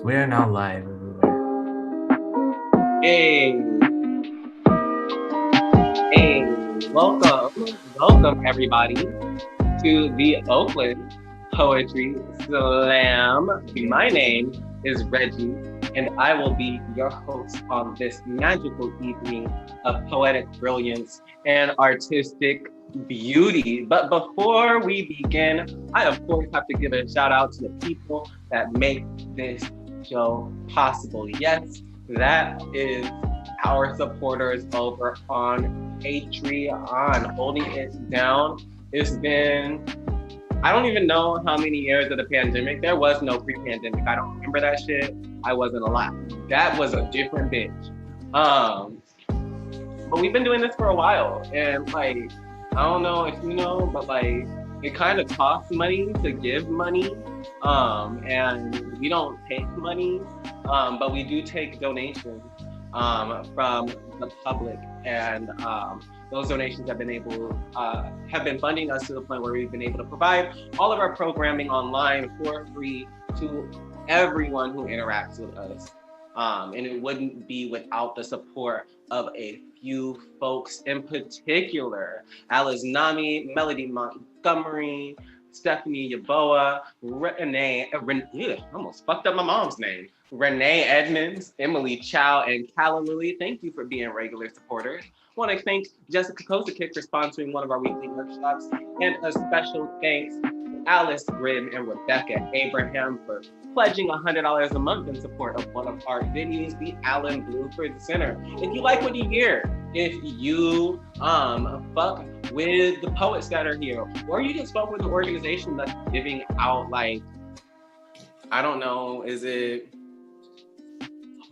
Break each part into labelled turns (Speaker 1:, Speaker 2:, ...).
Speaker 1: We are now live everywhere.
Speaker 2: Hey, welcome everybody to the Oakland Poetry Slam. My name is Reggie, and I will be your host on this magical evening of poetic brilliance and artistic beauty. But before we begin, I of course have to give a shout out to the people that make this show possible. Yes, that is our supporters over on Patreon, holding it down. It's been, I don't even know how many years of the pandemic. There was no pre-pandemic. I don't remember that shit. I wasn't alive. That was a different bitch. But we've been doing this for a while, and like, I don't know if you know, but like, it kind of costs money to give money, and we don't take money, but we do take donations from the public, and those donations have been funding us to the point where we've been able to provide all of our programming online for free to everyone who interacts with us. And it wouldn't be without the support of a few folks, in particular, Alice Nami, Melody Montgomery, Stephanie Yaboa, Renee, I almost fucked up my mom's name. Renee Edmonds, Emily Chow, and Cala Lily. Thank you for being regular supporters. I want to thank Jessica Kozakic for sponsoring one of our weekly workshops, and a special thanks to Alice Grim and Rebecca Abraham for pledging $100 a month in support of one of our venues, the Allen Bluford Center. If you like what you hear, if you fuck with the poets that are here, or you just fuck with the organization that's giving out, like, I don't know, is it?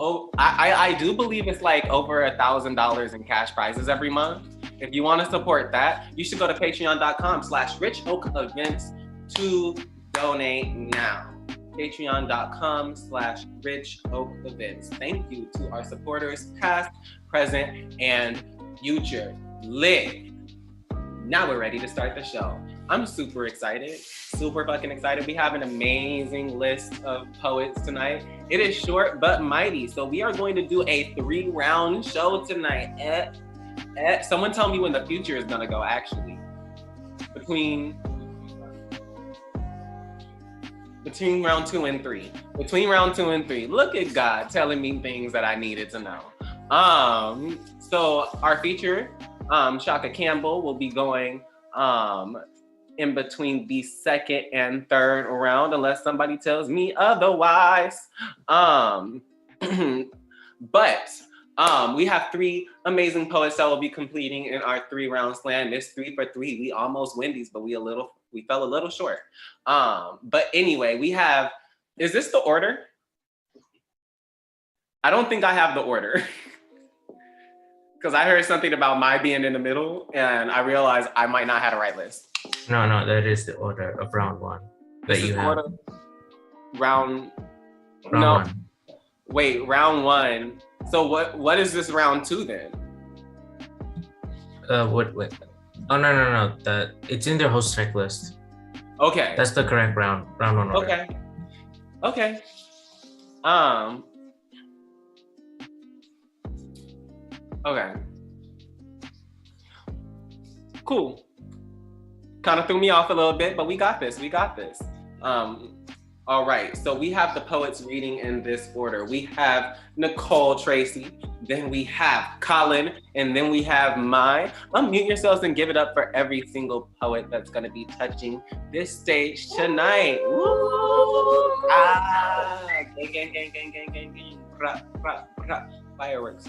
Speaker 2: Oh, I do believe it's like over $1,000 in cash prizes every month. If you want to support that, you should go to patreon.com/richoakevents to donate now. Patreon.com/richoakevents. Thank you to our supporters, past, present, and future. Lit. Now we're ready to start the show. I'm super excited, super fucking excited. We have an amazing list of poets tonight. It is short but mighty, so we are going to do a 3-round show tonight. Someone tell me when the future is gonna go, actually. Between round 2 and 3. Between round 2 and 3. Look at God telling me things that I needed to know. So our feature, Tshaka Campbell, will be going in between the second and third round, unless somebody tells me otherwise. But we have 3 amazing poets that will be completing in our 3-round slam. It's 3 for 3. We almost win these, but we fell a little short. But anyway, we have, is this the order? I don't think I have the order. Because I heard something about my being in the middle, and I realized I might not have the right list.
Speaker 1: No, that is the order of round 1 that you have.
Speaker 2: Round
Speaker 1: no.
Speaker 2: 1. Wait, round 1. So what is this round 2 then?
Speaker 1: Wait. Oh no. It's in the host checklist.
Speaker 2: Okay.
Speaker 1: That's the correct round 1 order.
Speaker 2: Okay. Okay. Cool. Kind of threw me off a little bit, but we got this. All right, so we have the poets reading in this order. We have Nicole Tracy, then we have Colin, and then we have Mai. Unmute yourselves and give it up for every single poet that's gonna be touching this stage tonight. Woo! Gang. Fireworks.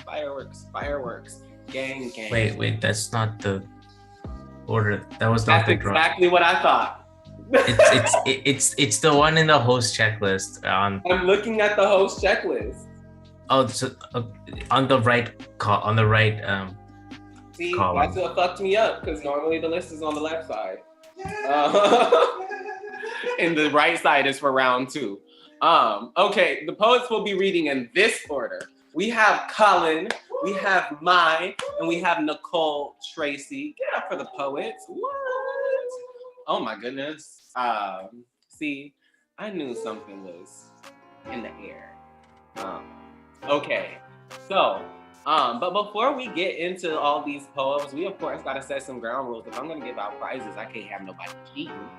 Speaker 2: Gang.
Speaker 1: Wait, that's not the order. That was not
Speaker 2: That's exactly what I thought.
Speaker 1: It's the one in the host checklist.
Speaker 2: I'm looking at the host checklist.
Speaker 1: Oh, so, on the right
Speaker 2: See,
Speaker 1: column.
Speaker 2: That's what fucked me up, because normally the list is on the left side. And the right side is for round 2. Okay, the poets will be reading in this order. We have Colin, we have Mai, and we have Nicole Tracy. Get up for the poets. What? Oh my goodness. See, I knew something was in the air. Okay, so, but before we get into all these poems, we of course gotta set some ground rules. If I'm gonna give out prizes, I can't have nobody cheating.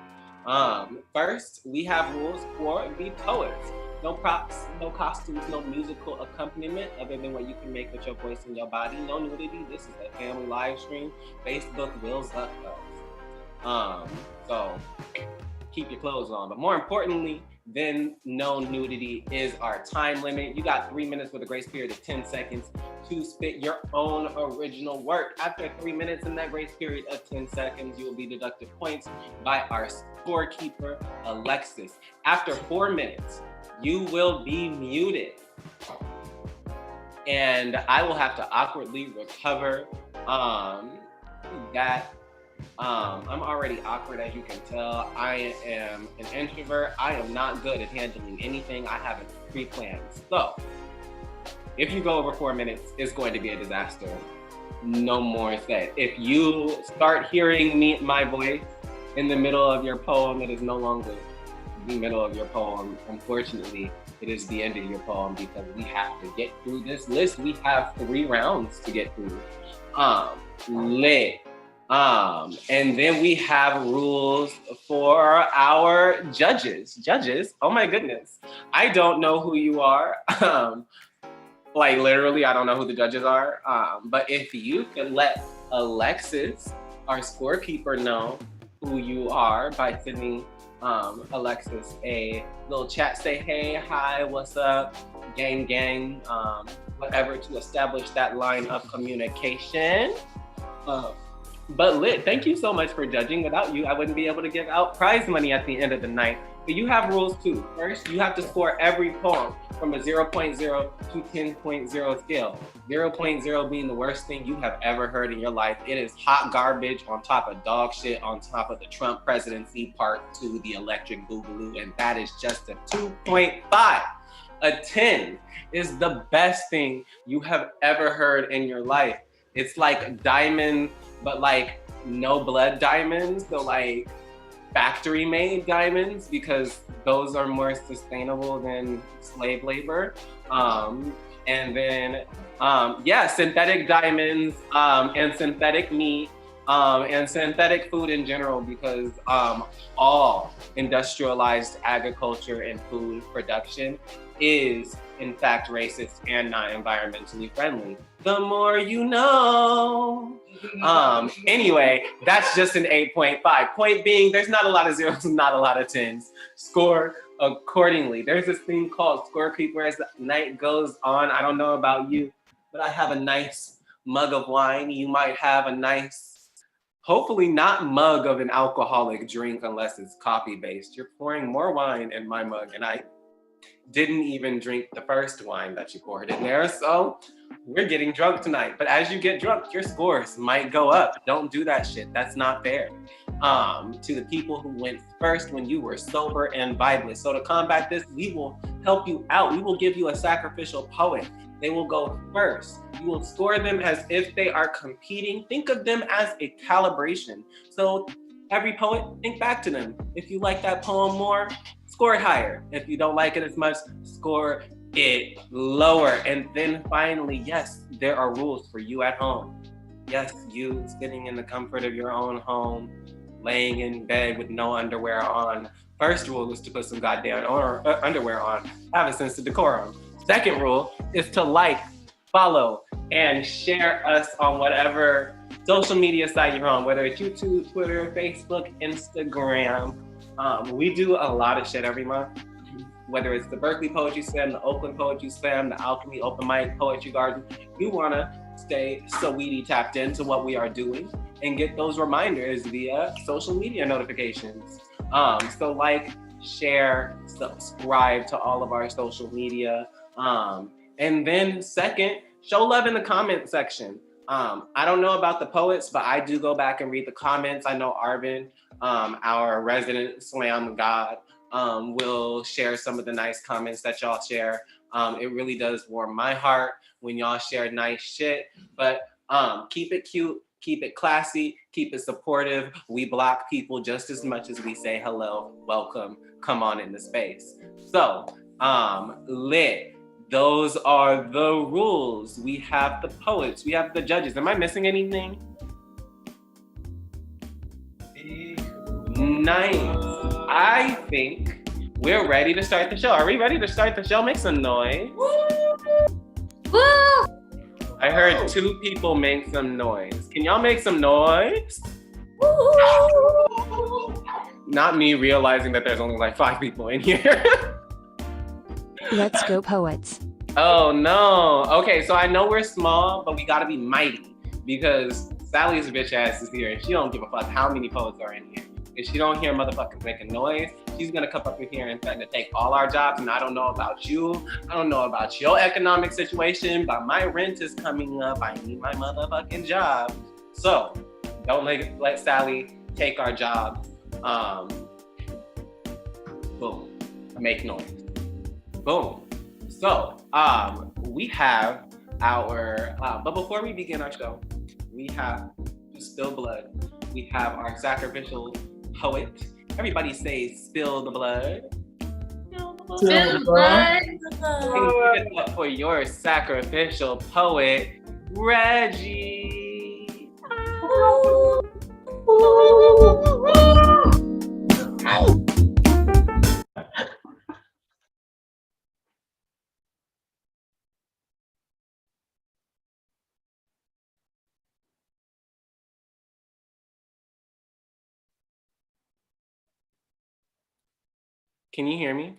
Speaker 2: First, we have rules for the poets. No props, no costumes, no musical accompaniment other than what you can make with your voice and your body. No nudity. This is a family live stream. Facebook will suck us. So keep your clothes on. But more importantly than no nudity is our time limit. You got 3 minutes with a grace period of 10 seconds to spit your own original work. After 3 minutes in that grace period of 10 seconds, you will be deducted points by our scorekeeper, Alexis. After 4 minutes, you will be muted. And I will have to awkwardly recover that. I'm already awkward, as you can tell. I am an introvert. I am not good at handling anything I haven't pre-planned. So if you go over 4 minutes, it's going to be a disaster. No more said. If you start hearing my voice in the middle of your poem, it is no longer the middle of your poem. Unfortunately, it is the end of your poem because we have to get through this list. We have 3 rounds to get through. Lit. And then we have rules for our judges. Judges, oh my goodness. I don't know who you are. Like literally, I don't know who the judges are. But if you could let Alexis, our scorekeeper, know who you are by sending Alexis a little chat, say hey, hi, what's up, gang, whatever, to establish that line of communication. But Lit, thank you so much for judging. Without you, I wouldn't be able to give out prize money at the end of the night. But you have rules too. First, you have to score every poem from a 0.0 to 10.0 scale. 0.0 being the worst thing you have ever heard in your life. It is hot garbage on top of dog shit on top of the Trump presidency part 2, the electric boogaloo, and that is just a 2.5. A 10 is the best thing you have ever heard in your life. It's like diamond, but like no blood diamonds, so like factory made diamonds, because those are more sustainable than slave labor. And then, synthetic diamonds and synthetic meat and synthetic food in general, because all industrialized agriculture and food production is in fact racist and not environmentally friendly. The more you know. Anyway, that's just an 8.5. Point being, there's not a lot of zeros, not a lot of 10s. Score accordingly. There's this thing called scorekeeper as the night goes on. I don't know about you, but I have a nice mug of wine. You might have a nice, hopefully not mug of an alcoholic drink unless it's coffee based. You're pouring more wine in my mug, and I didn't even drink the first wine that you poured in there. So we're getting drunk tonight. But as you get drunk, your scores might go up. Don't do that shit. That's not fair. To the people who went first when you were sober and vibeless. So to combat this, we will help you out. We will give you a sacrificial poet. They will go first. You will score them as if they are competing. Think of them as a calibration. So every poet, think back to them. If you like that poem more, score it higher. If you don't like it as much, score it lower. And then finally, yes, there are rules for you at home. Yes, you sitting in the comfort of your own home, laying in bed with no underwear on. First rule is to put some goddamn underwear on. Have a sense of decorum. Second rule is to like, follow, and share us on whatever social media site you're on, whether it's YouTube, Twitter, Facebook, Instagram. We do a lot of shit every month, whether it's the Berkeley Poetry Slam, the Oakland Poetry Slam, the Alchemy Open Mic Poetry Garden. You wanna stay sweetie tapped into what we are doing and get those reminders via social media notifications. So like, share, subscribe to all of our social media. And then second, show love in the comment section. I don't know about the poets, but I do go back and read the comments. I know Arvin, our resident slam god, will share some of the nice comments that y'all share. It really does warm my heart when y'all share nice shit, but keep it cute, keep it classy, keep it supportive. We block people just as much as we say hello, welcome, come on in the space. So, Lit, Those are the rules. We have the poets, we have the judges. Am I missing anything? Nice. I think we're ready to start the show. Are we ready to start the show? Make some noise.
Speaker 3: Woo!
Speaker 2: I heard 2 people make some noise. Can y'all make some noise? Not me realizing that there's only like 5 people in here.
Speaker 4: Let's go, poets.
Speaker 2: Oh no. Okay, so I know we're small, but we gotta be mighty because Sally's bitch ass is here and she don't give a fuck how many poets are in here. If she don't hear motherfuckers making noise, she's gonna come up in here and try to take all our jobs. And I don't know about you. I don't know about your economic situation, but my rent is coming up. I need my motherfucking job. So don't let Sally take our job. Boom. Make noise. Boom. So we have our, but before we begin our show, we have to spill blood. We have our sacrificial poet. Everybody say spill the blood.
Speaker 3: Spill the blood.
Speaker 2: Can you give it up for your sacrificial poet, Reggie? Can you hear me?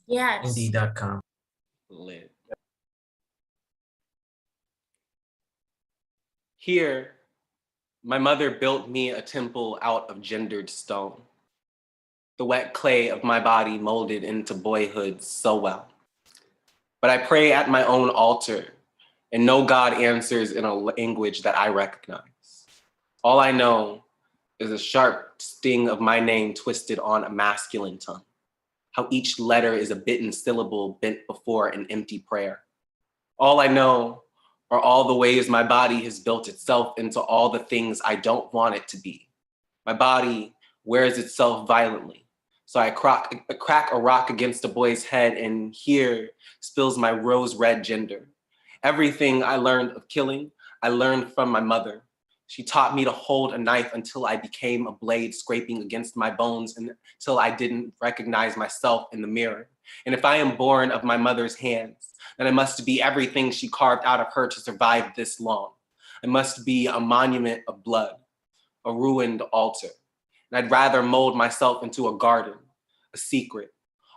Speaker 3: Yes.
Speaker 1: Indeed.com.
Speaker 2: Lit. Here, my mother built me a temple out of gendered stone. The wet clay of my body molded into boyhood so well. But I pray at my own altar, and no God answers in a language that I recognize. All I know is a sharp sting of my name twisted on a masculine tongue. How each letter is a bitten syllable bent before an empty prayer. All I know are all the ways my body has built itself into all the things I don't want it to be. My body wears itself violently. So I crack a rock against a boy's head and here spills my rose red gender. Everything I learned of killing, I learned from my mother. She taught me to hold a knife until I became a blade scraping against my bones until I didn't recognize myself in the mirror. And if I am born of my mother's hands, then I must be everything she carved out of her to survive this long. I must be a monument of blood, a ruined altar. And I'd rather mold myself into a garden, a secret,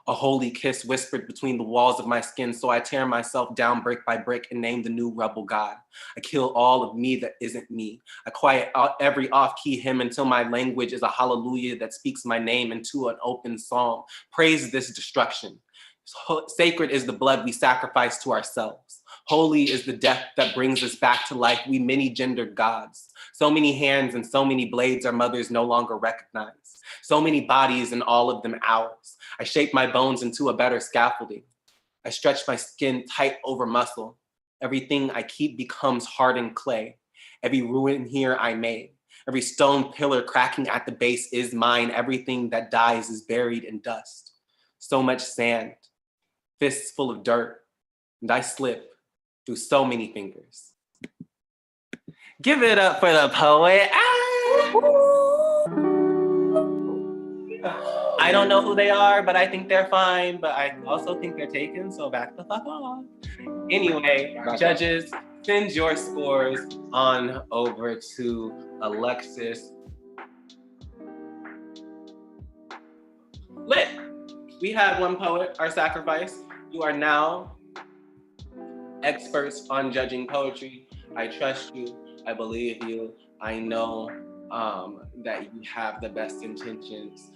Speaker 2: a holy kiss whispered between the walls of my skin, so I tear myself down brick by brick and name the new rebel god. I kill all of me that isn't me. I quiet out every off-key hymn until my language is a hallelujah that speaks my name into an open psalm. Praise this destruction. Sacred is the blood we sacrifice to ourselves. Holy is the death that brings us back to life, we many-gendered gods. So many hands and so many blades our mothers no longer recognize. So many bodies and all of them ours. I shape my bones into a better scaffolding. I stretch my skin tight over muscle. Everything I keep becomes hardened clay. Every ruin here I made. Every stone pillar cracking at the base is mine. Everything that dies is buried in dust. So much sand, fists full of dirt, and I slip through so many fingers. Give it up for the poet. I don't know who they are, but I think they're fine, but I also think they're taken, so back the fuck off. Anyway, judges, send your scores on over to Alexis. Lit. We had one poet, our sacrifice. You are now experts on judging poetry. I trust you. I believe you. I know that you have the best intentions.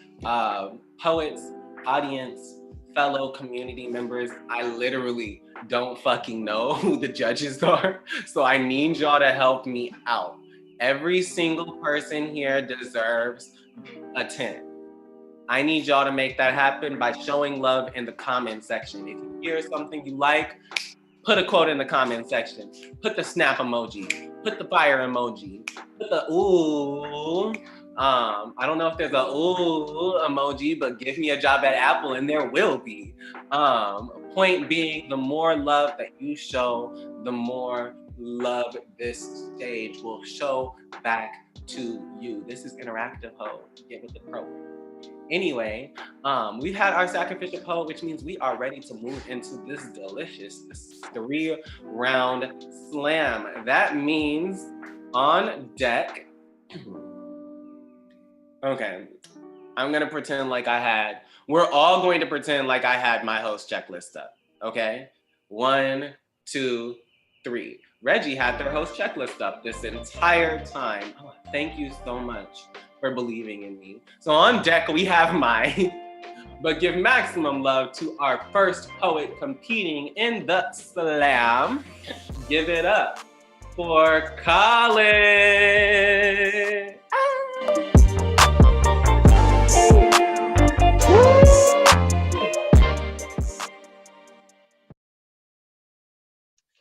Speaker 2: Poets, audience, fellow community members, I literally don't fucking know who the judges are, so I need y'all to help me out. Every single person here deserves a 10. I need y'all to make that happen by showing love in the comment section. If you hear something you like, put a quote in the comment section. Put the snap emoji, put the fire emoji, put the ooh. I don't know if there's a ooh emoji, but give me a job at Apple and there will be. Point being, the more love that you show, the more love this stage will show back to you. This is interactive, ho. Get with the program. Anyway, we've had our sacrificial poet, which means we are ready to move into this delicious 3-round slam. That means on deck. Okay, I'm gonna pretend like we're all going to pretend like I had my host checklist up, okay? 1, 2, 3. Reggie had their host checklist up this entire time. Oh, thank you so much for believing in me. So on deck, we have mine, but give maximum love to our first poet competing in the slam. Give it up for Colin.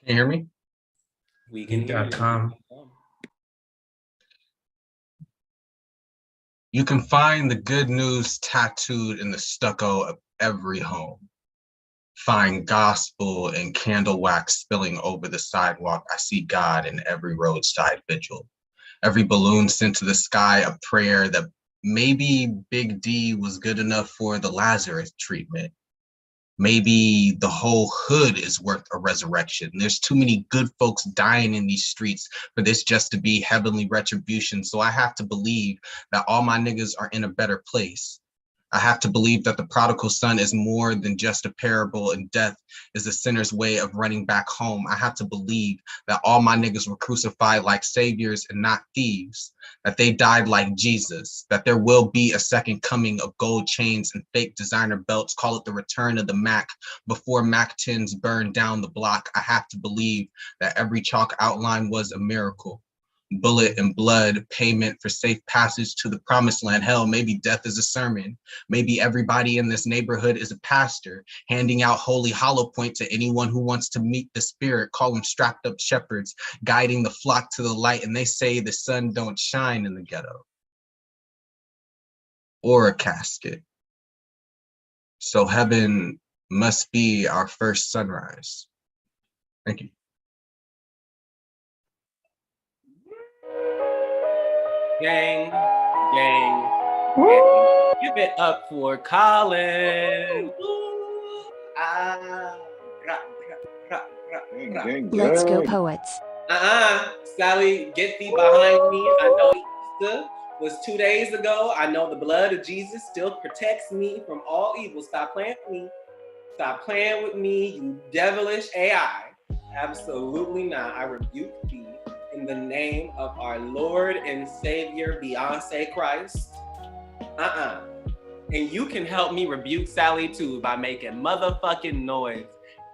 Speaker 5: Can you hear me?
Speaker 2: We can hear you.
Speaker 5: You can find the good news tattooed in the stucco of every home. Find gospel and candle wax spilling over the sidewalk. I see God in every roadside vigil. Every balloon sent to the sky, a prayer that maybe Big D was good enough for the Lazarus treatment. Maybe the whole hood is worth a resurrection. There's too many good folks dying in these streets for this just to be heavenly retribution. So I have to believe that all my niggas are in a better place. I have to believe that the prodigal son is more than just a parable and death is a sinner's way of running back home. I have to believe that all my niggas were crucified like saviors and not thieves, that they died like Jesus, that there will be a second coming of gold chains and fake designer belts, call it the return of the Mac, before Mac 10s burn down the block. I have to believe that every chalk outline was a miracle. Bullet and blood, payment for safe passage to the promised land. Hell, maybe death is a sermon. Maybe everybody in this neighborhood is a pastor, handing out holy hollow point to anyone who wants to meet the spirit. Call them strapped up shepherds, guiding the flock to the light. And they say the sun don't shine in the ghetto. Or a casket. So heaven must be our first sunrise. Thank you.
Speaker 2: Gang, gang, give it up for Colin.
Speaker 4: Let's go, poets.
Speaker 2: Sally, get thee behind me. I know Easter was 2 days ago. I know the blood of Jesus still protects me from all evil. Stop playing with me. Stop playing with me, you devilish AI. Absolutely not. I rebuke thee in the name of our Lord and Savior, Beyonce Christ. And you can help me rebuke Sally too by making motherfucking noise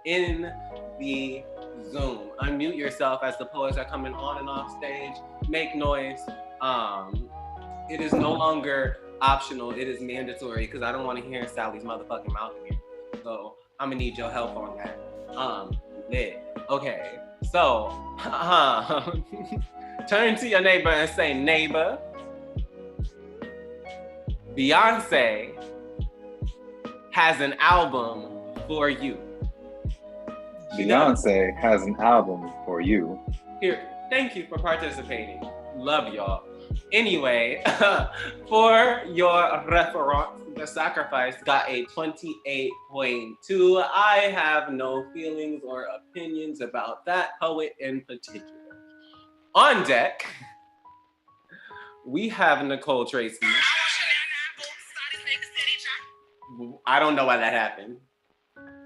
Speaker 2: in the Zoom. Unmute yourself as the poets are coming on and off stage. Make noise. It is no longer optional. It is mandatory because I don't want to hear Sally's motherfucking mouth again. So I'm gonna need your help on that. Lit. Okay. So, turn to your neighbor and say, neighbor, Beyonce has an album for you.
Speaker 6: Beyonce has an album for you.
Speaker 2: Here, thank you for participating. Love y'all. Anyway, for your reference, The Sacrifice got a 28.2. I have no feelings or opinions about that poet in particular. On deck, we have Nicole Tracy. I don't know why that happened.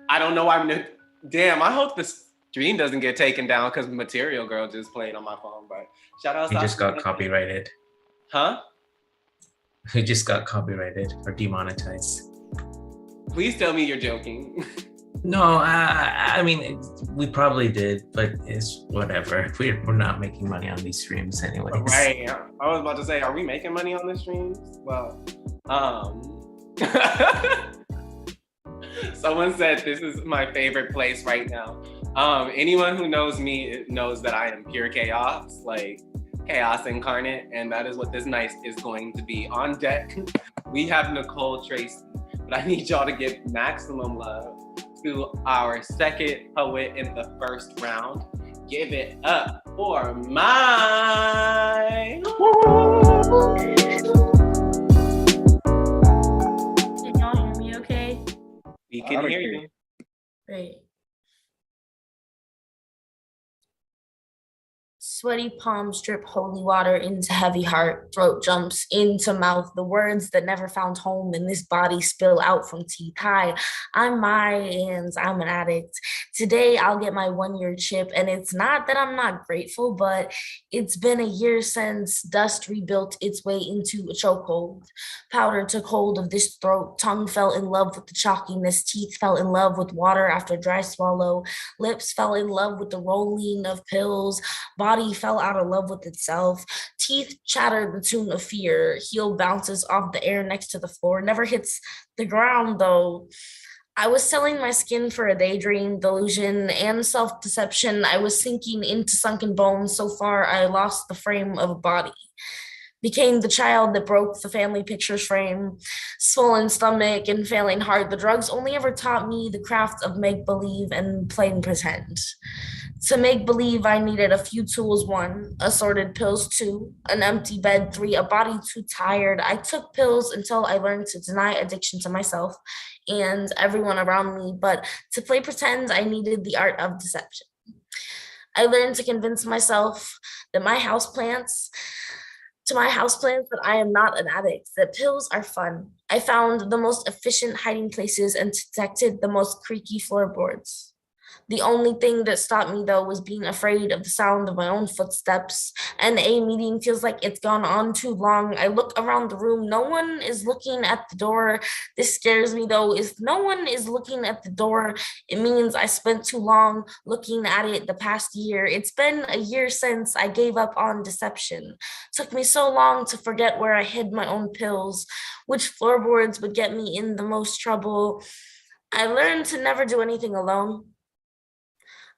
Speaker 2: I don't know why. Damn, I hope the stream doesn't get taken down because Material Girl just played on my phone. But shout out.
Speaker 1: He just got copyrighted.
Speaker 2: Huh?
Speaker 1: He just got copyrighted or demonetized.
Speaker 2: Please tell me you're joking.
Speaker 1: No, I mean, we probably did, but it's whatever. We're not making money on these streams anyways.
Speaker 2: Right. I was about to say, are we making money on the streams? Well, someone said this is my favorite place right now. Anyone who knows me knows that I am pure chaos. Like, chaos incarnate, and that is what this night is going to be. On deck, we have Nicole Tracy, but I need y'all to give maximum love to our second poet in the first round. Give it up for my...
Speaker 3: Can y'all hear me okay?
Speaker 2: We can hear you.
Speaker 3: Great. Sweaty palms drip holy water into heavy heart, throat jumps into mouth. The words that never found home in this body spill out from teeth. Hi, I'm and I'm an addict. Today I'll get my 1-year chip, and it's not that I'm not grateful, but it's been a year since dust rebuilt its way into a chokehold. Powder took hold of this throat, tongue fell in love with the chalkiness, teeth fell in love with water after dry swallow, lips fell in love with the rolling of pills, body fell out of love with itself. Teeth chattered the tune of fear. Heel bounces off the air next to the floor. Never hits the ground, though. I was selling my skin for a daydream, delusion, and self-deception. I was sinking into sunken bones so far I lost the frame of a body. Became the child that broke the family pictures frame, swollen stomach and failing heart. The drugs only ever taught me the craft of make-believe and plain pretend. To make believe, I needed a few tools: 1, assorted pills; 2, an empty bed; 3, a body too tired. I took pills until I learned to deny addiction to myself and everyone around me, but to play pretend, I needed the art of deception. I learned to convince myself that that I am not an addict, that pills are fun. I found the most efficient hiding places and detected the most creaky floorboards. The only thing that stopped me, though, was being afraid of the sound of my own footsteps. An A meeting feels like it's gone on too long. I look around the room. No one is looking at the door. This scares me, though. If no one is looking at the door, it means I spent too long looking at it the past year. It's been a year since I gave up on deception. Took me so long to forget where I hid my own pills, which floorboards would get me in the most trouble. I learned to never do anything alone.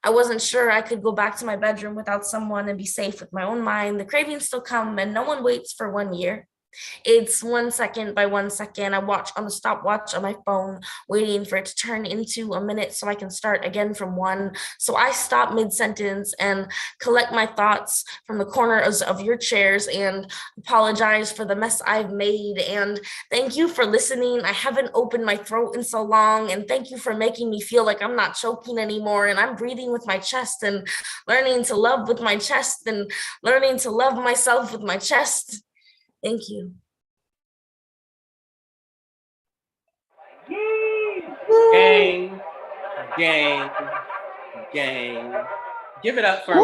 Speaker 3: I wasn't sure I could go back to my bedroom without someone and be safe with my own mind. The cravings still come, and no one waits for 1 year. It's 1 second by 1 second. I watch on the stopwatch on my phone, waiting for it to turn into a minute so I can start again from 1. So I stop mid-sentence and collect my thoughts from the corners of your chairs and apologize for the mess I've made. And thank you for listening. I haven't opened my throat in so long. And thank you for making me feel like I'm not choking anymore. And I'm breathing with my chest and learning to love with my chest and learning to love myself with my chest. Thank you.
Speaker 2: Gang, gang, gang. Give it up for mine.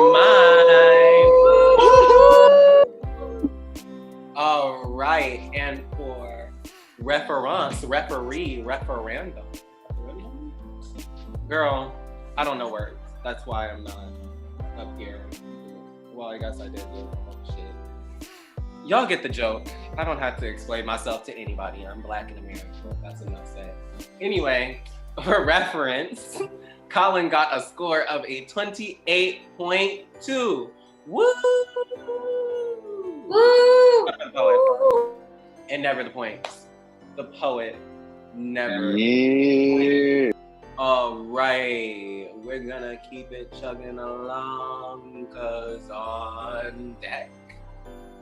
Speaker 2: All right, and for referendum. Girl, I don't know words. That's why I'm not up here. Well, I guess I did do shit. Y'all get the joke. I don't have to explain myself to anybody. I'm Black in America. That's enough said. Anyway, for reference, Colin got a score of a 28.2. Woo!
Speaker 3: Woo!
Speaker 2: The poet. And never the points. The poet never.
Speaker 6: Yeah.
Speaker 2: All right, we're gonna keep it chugging along, because on deck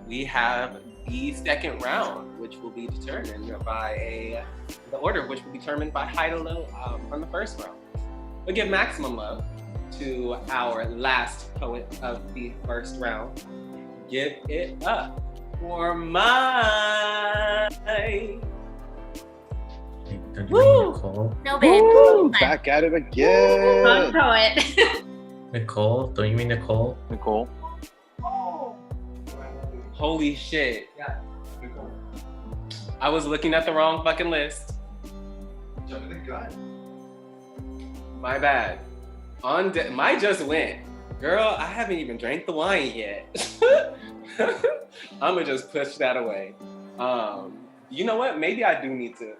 Speaker 2: we have the second round, which will be determined by the order of which will be determined by high to low from the first round. We'll give maximum love to our last poet of the first round. Give it up for my...
Speaker 1: Don't you mean Nicole?
Speaker 3: No, babe.
Speaker 6: Woo,
Speaker 3: Fine.
Speaker 6: back at it again.
Speaker 3: Wrong poet.
Speaker 1: Nicole? Don't you mean Nicole?
Speaker 6: Nicole.
Speaker 2: Holy shit. I was looking at the wrong fucking list.
Speaker 7: Jumping the gun.
Speaker 2: My bad. My just went. Girl, I haven't even drank the wine yet. I'ma just push that away. You know what? Maybe I do need to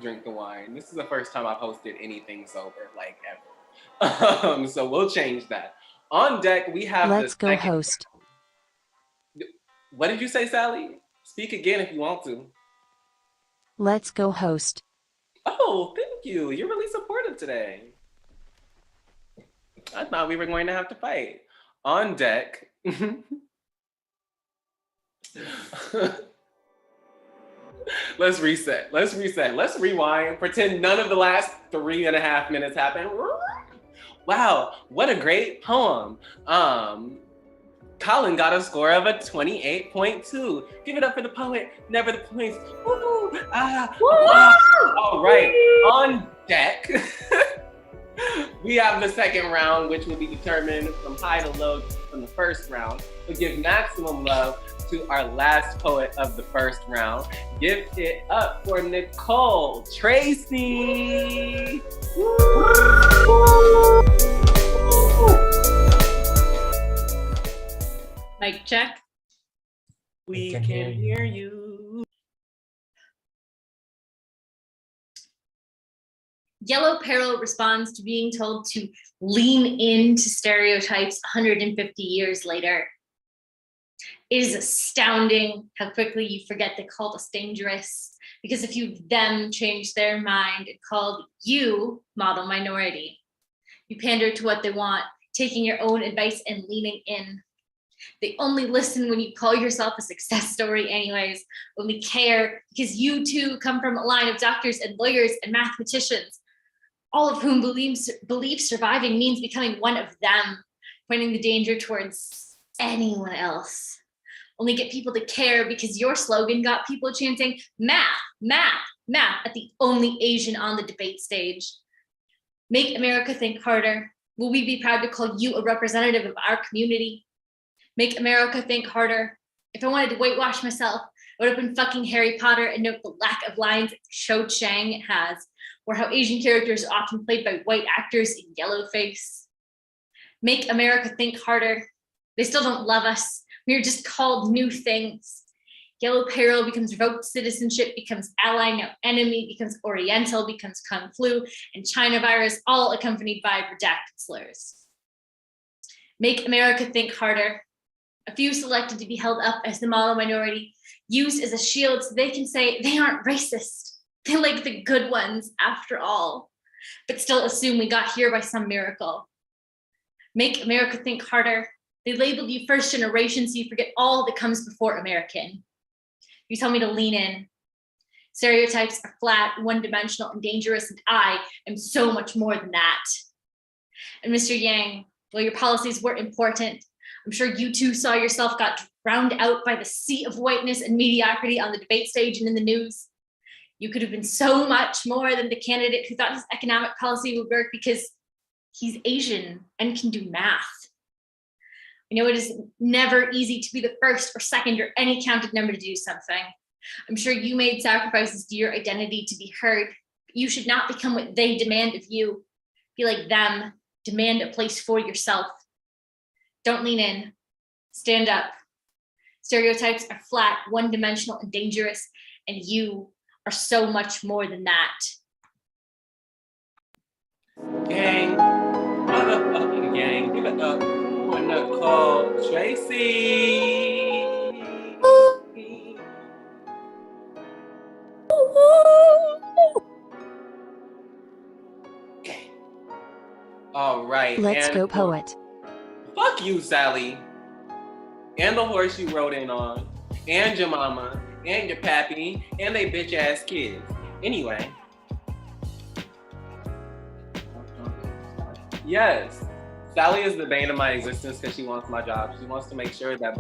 Speaker 2: drink the wine. This is the first time I've hosted anything sober, like ever. So we'll change that. On deck, we have
Speaker 4: Let's
Speaker 2: the
Speaker 4: go
Speaker 2: second.
Speaker 4: host.
Speaker 2: What did you say, Sally? Speak again if you want to.
Speaker 4: Let's go host.
Speaker 2: Oh, thank you. You're really supportive today. I thought we were going to have to fight. On deck. Let's reset. Let's rewind. Pretend none of the last 3.5 minutes happened. Wow, what a great poem. Colin got a score of a 28.2. Give it up for the poet, never the points. Woo! All right, on deck. We have the second round, which will be determined from high to low from the first round. We'll give maximum love to our last poet of the first round. Give it up for Nicole Tracy.
Speaker 8: Mic check.
Speaker 2: We can hear you.
Speaker 8: Yellow Peril responds to being told to lean into stereotypes 150 years later. It is astounding how quickly you forget they called us dangerous, because if you them changed their mind and called you model minority, you pander to what they want, taking your own advice and leaning in. They only listen when you call yourself a success story anyways, only care because you too come from a line of doctors and lawyers and mathematicians, all of whom believe surviving means becoming one of them, pointing the danger towards anyone else. Only get people to care because your slogan got people chanting math, math, math at the only Asian on the debate stage. Make America think harder. Will we be proud to call you a representative of our community? Make America think harder. If I wanted to whitewash myself, I would open fucking Harry Potter and note the lack of lines Cho Chang has, or how Asian characters are often played by white actors in yellowface. Make America think harder. They still don't love us. We are just called new things. Yellow Peril becomes revoked citizenship, becomes ally, no enemy, becomes Oriental, becomes Kung Flu, and China virus, all accompanied by redacted slurs. Make America think harder. A few selected to be held up as the model minority, used as a shield so they can say they aren't racist. They like the good ones after all, but still assume we got here by some miracle. Make America think harder. They labeled you first generation so you forget all that comes before American. You tell me to lean in. Stereotypes are flat, one-dimensional, and dangerous, and I am so much more than that. And Mr. Yang, while your policies were important, I'm sure you too saw yourself got drowned out by the sea of whiteness and mediocrity on the debate stage and in the news. You could have been so much more than the candidate who thought his economic policy would work because he's Asian and can do math. I know it is never easy to be the first or second or any counted number to do something. I'm sure you made sacrifices to your identity to be heard, but you should not become what they demand of you. Be like them, demand a place for yourself. Don't lean in, stand up. Stereotypes are flat, one-dimensional, and dangerous, and you are so much more than that.
Speaker 2: Gang, motherfucking gang, give it up for Nicole Tracy. Okay. All right.
Speaker 4: Let's go poet.
Speaker 2: Fuck you, Sally. And the horse you rode in on. And your mama. And your pappy. And they bitch ass kids. Anyway. Yes. Sally is the bane of my existence because she wants my job. She wants to make sure that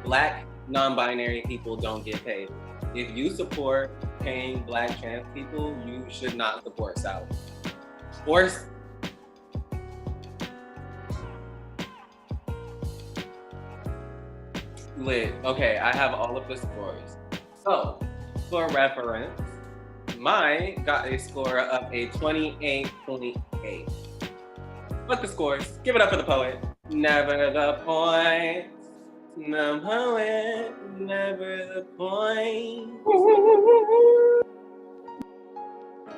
Speaker 2: black non-binary people don't get paid. If you support paying black trans people, you should not support Sally. Or lit. Okay, I have all of the scores. So, for reference, mine got a score of a 28.8. Fuck the scores. Give it up for the poet. Never the point. The poet, never the point.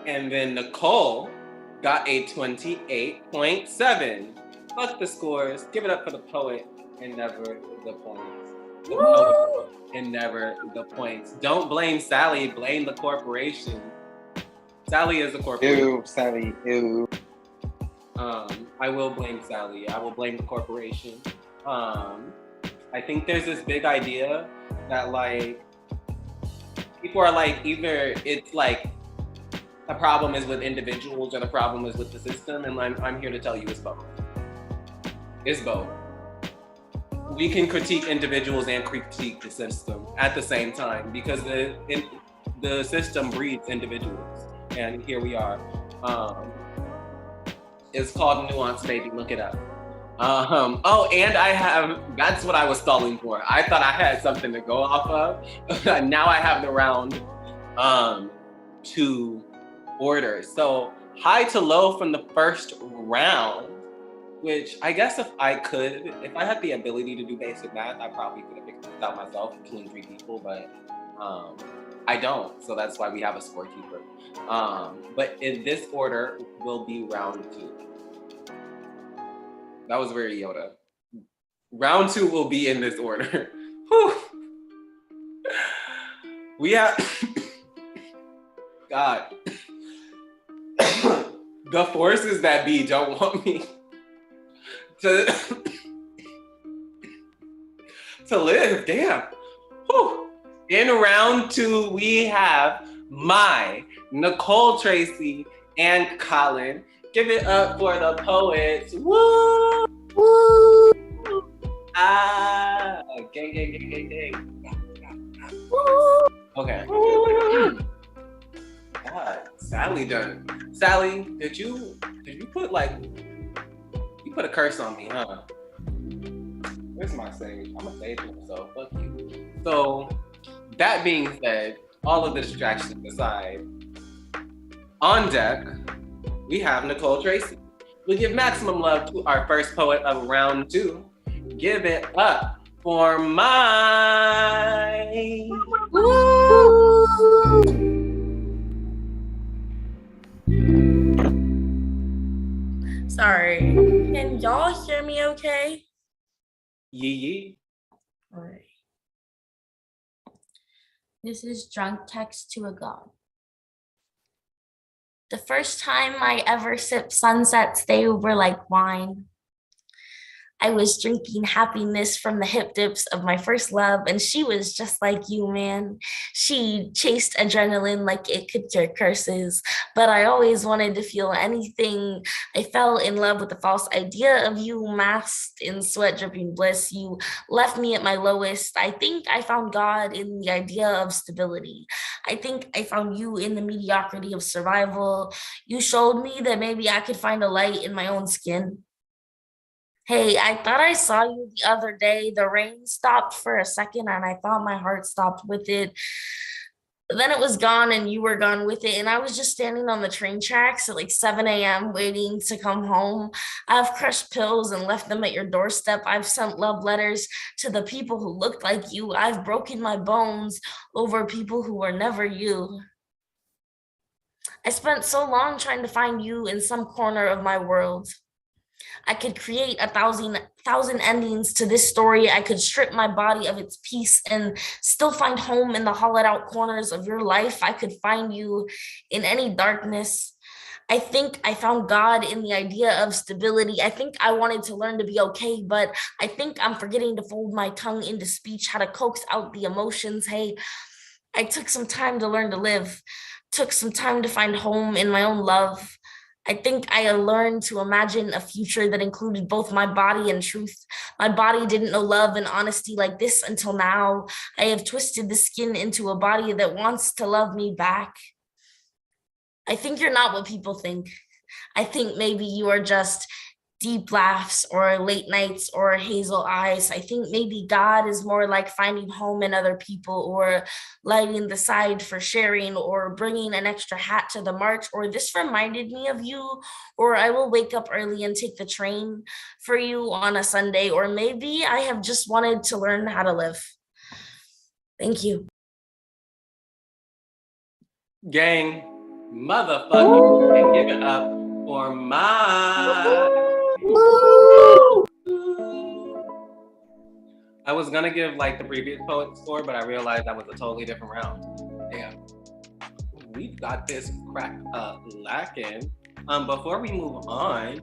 Speaker 2: And then Nicole got a 28.7. Fuck the scores. Give it up for the poet and never the points. the poet and never the points. Don't blame Sally, blame the corporation. Sally is a corporation.
Speaker 6: Ew, Sally, ew.
Speaker 2: I will blame Sally. I will blame the corporation. I think there's this big idea that like people are like either it's like the problem is with individuals or the problem is with the system, and I'm here to tell you it's both. It's both. We can critique individuals and critique the system at the same time because the system breeds individuals, and here we are. It's called Nuance, baby. Look it up. Oh, and that's what I was stalling for. I thought I had something to go off of. Now I have the round to order. So high to low from the first round, which I guess if I had the ability to do basic math, I probably could have figured this out myself between 3 people, but I don't. So that's why we have a scorekeeper. But in this order will be round 2. That was very Yoda. Round 2 will be in this order. Whew. We have, God. The forces that be don't want me to live, damn. Whew. In round 2, we have my Nicole Tracy and Colin. Give it up for the poets. Woo! Woo! Ah, gang, gang, gang, gang, gang. Woo! Okay. God, Sally done. Sally, did you put you put a curse on me, huh? Where's my sage? I'm gonna sage myself. Fuck you. So, that being said, all of the distractions aside, on deck, we have Nicole Tracy. We give maximum love to our first poet of round 2. Give it up for my. Woo!
Speaker 3: Sorry. Can y'all hear me okay?
Speaker 2: Yee.
Speaker 3: All right. This is Drunk Text to a God. The first time I ever sipped sunsets, they were like wine. I was drinking happiness from the hip dips of my first love, and she was just like you, man. She chased adrenaline like it could cure curses, but I always wanted to feel anything. I fell in love with the false idea of you, masked in sweat dripping bliss. You left me at my lowest. I think I found God in the idea of stability. I think I found you in the mediocrity of survival. You showed me that maybe I could find a light in my own skin. Hey, I thought I saw you the other day. The rain stopped for a second and I thought my heart stopped with it. Then it was gone and you were gone with it. And I was just standing on the train tracks at like 7 a.m. waiting to come home. I've crushed pills and left them at your doorstep. I've sent love letters to the people who looked like you. I've broken my bones over people who were never you. I spent so long trying to find you in some corner of my world. I could create a thousand endings to this story. I could strip my body of its peace and still find home in the hollowed out corners of your life. I could find you in any darkness. I think I found God in the idea of stability. I think I wanted to learn to be okay, but I think I'm forgetting to fold my tongue into speech, how to coax out the emotions. Hey, I took some time to learn to live, took some time to find home in my own love. I think I learned to imagine a future that included both my body and truth. My body didn't know love and honesty like this until now. I have twisted the skin into a body that wants to love me back. I think you're not what people think. I think maybe you are just deep laughs or late nights or hazel eyes. I think maybe God is more like finding home in other people or lighting the side for sharing or bringing an extra hat to the march, or this reminded me of you, or I will wake up early and take the train for you on a Sunday, or maybe I have just wanted to learn how to live. Thank you.
Speaker 2: Gang, motherfucker, and give it up for my. I was gonna give like the previous poet score, but I realized that was a totally different round. Damn. We've got this crack lacking. Before we move on,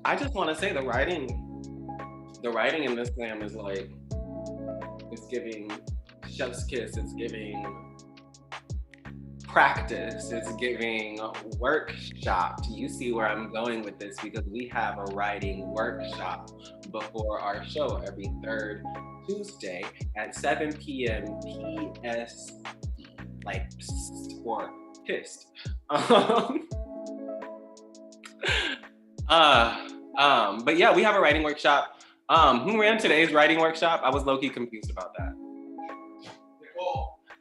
Speaker 2: I just want to say the writing in this slam is like, it's giving chef's kiss, it's giving practice, it's giving workshop. You see where I'm going with this, because we have a writing workshop before our show every third Tuesday at 7 p.m. PST, like psst, or pissed. But yeah, we have a writing workshop. Who ran today's writing workshop? I was low-key confused about that.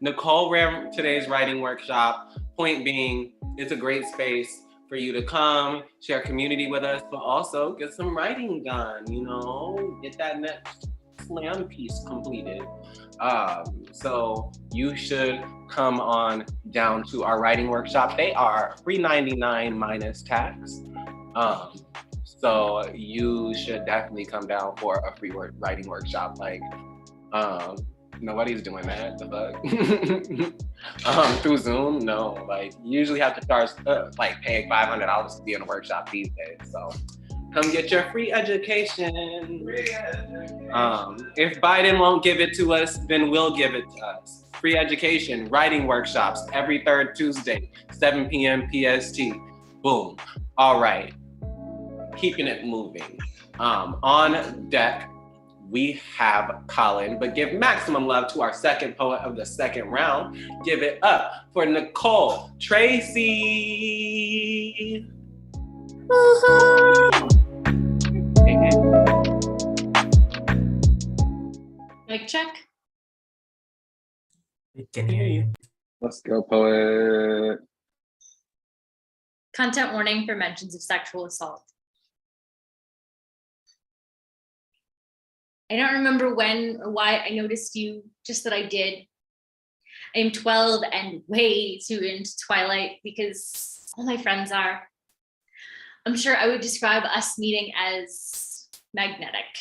Speaker 2: Nicole ran today's writing workshop. Point being, it's a great space for you to come, share community with us, but also get some writing done, you know, get that next slam piece completed. So you should come on down to our writing workshop. They are $3.99 minus tax. So you should definitely come down for a free writing workshop. Like, nobody's doing that, the fuck? Through Zoom, no. Like, you usually have to charge, like, paying $500 to be in a workshop these days. So come get your free education. If Biden won't give it to us, then we'll give it to us. Free education, writing workshops, every third Tuesday, 7 p.m. PST. Boom. All right. Keeping it moving. On deck, we have Colin, but give maximum love to our second poet of the second round. Give it up for Nicole Tracy.
Speaker 8: Mic check.
Speaker 1: We can hear you.
Speaker 6: Let's go, poet.
Speaker 8: Content warning for mentions of sexual assault. I don't remember when or why I noticed you, just that I did. I am 12 and way too into Twilight because all my friends are. I'm sure I would describe us meeting as magnetic.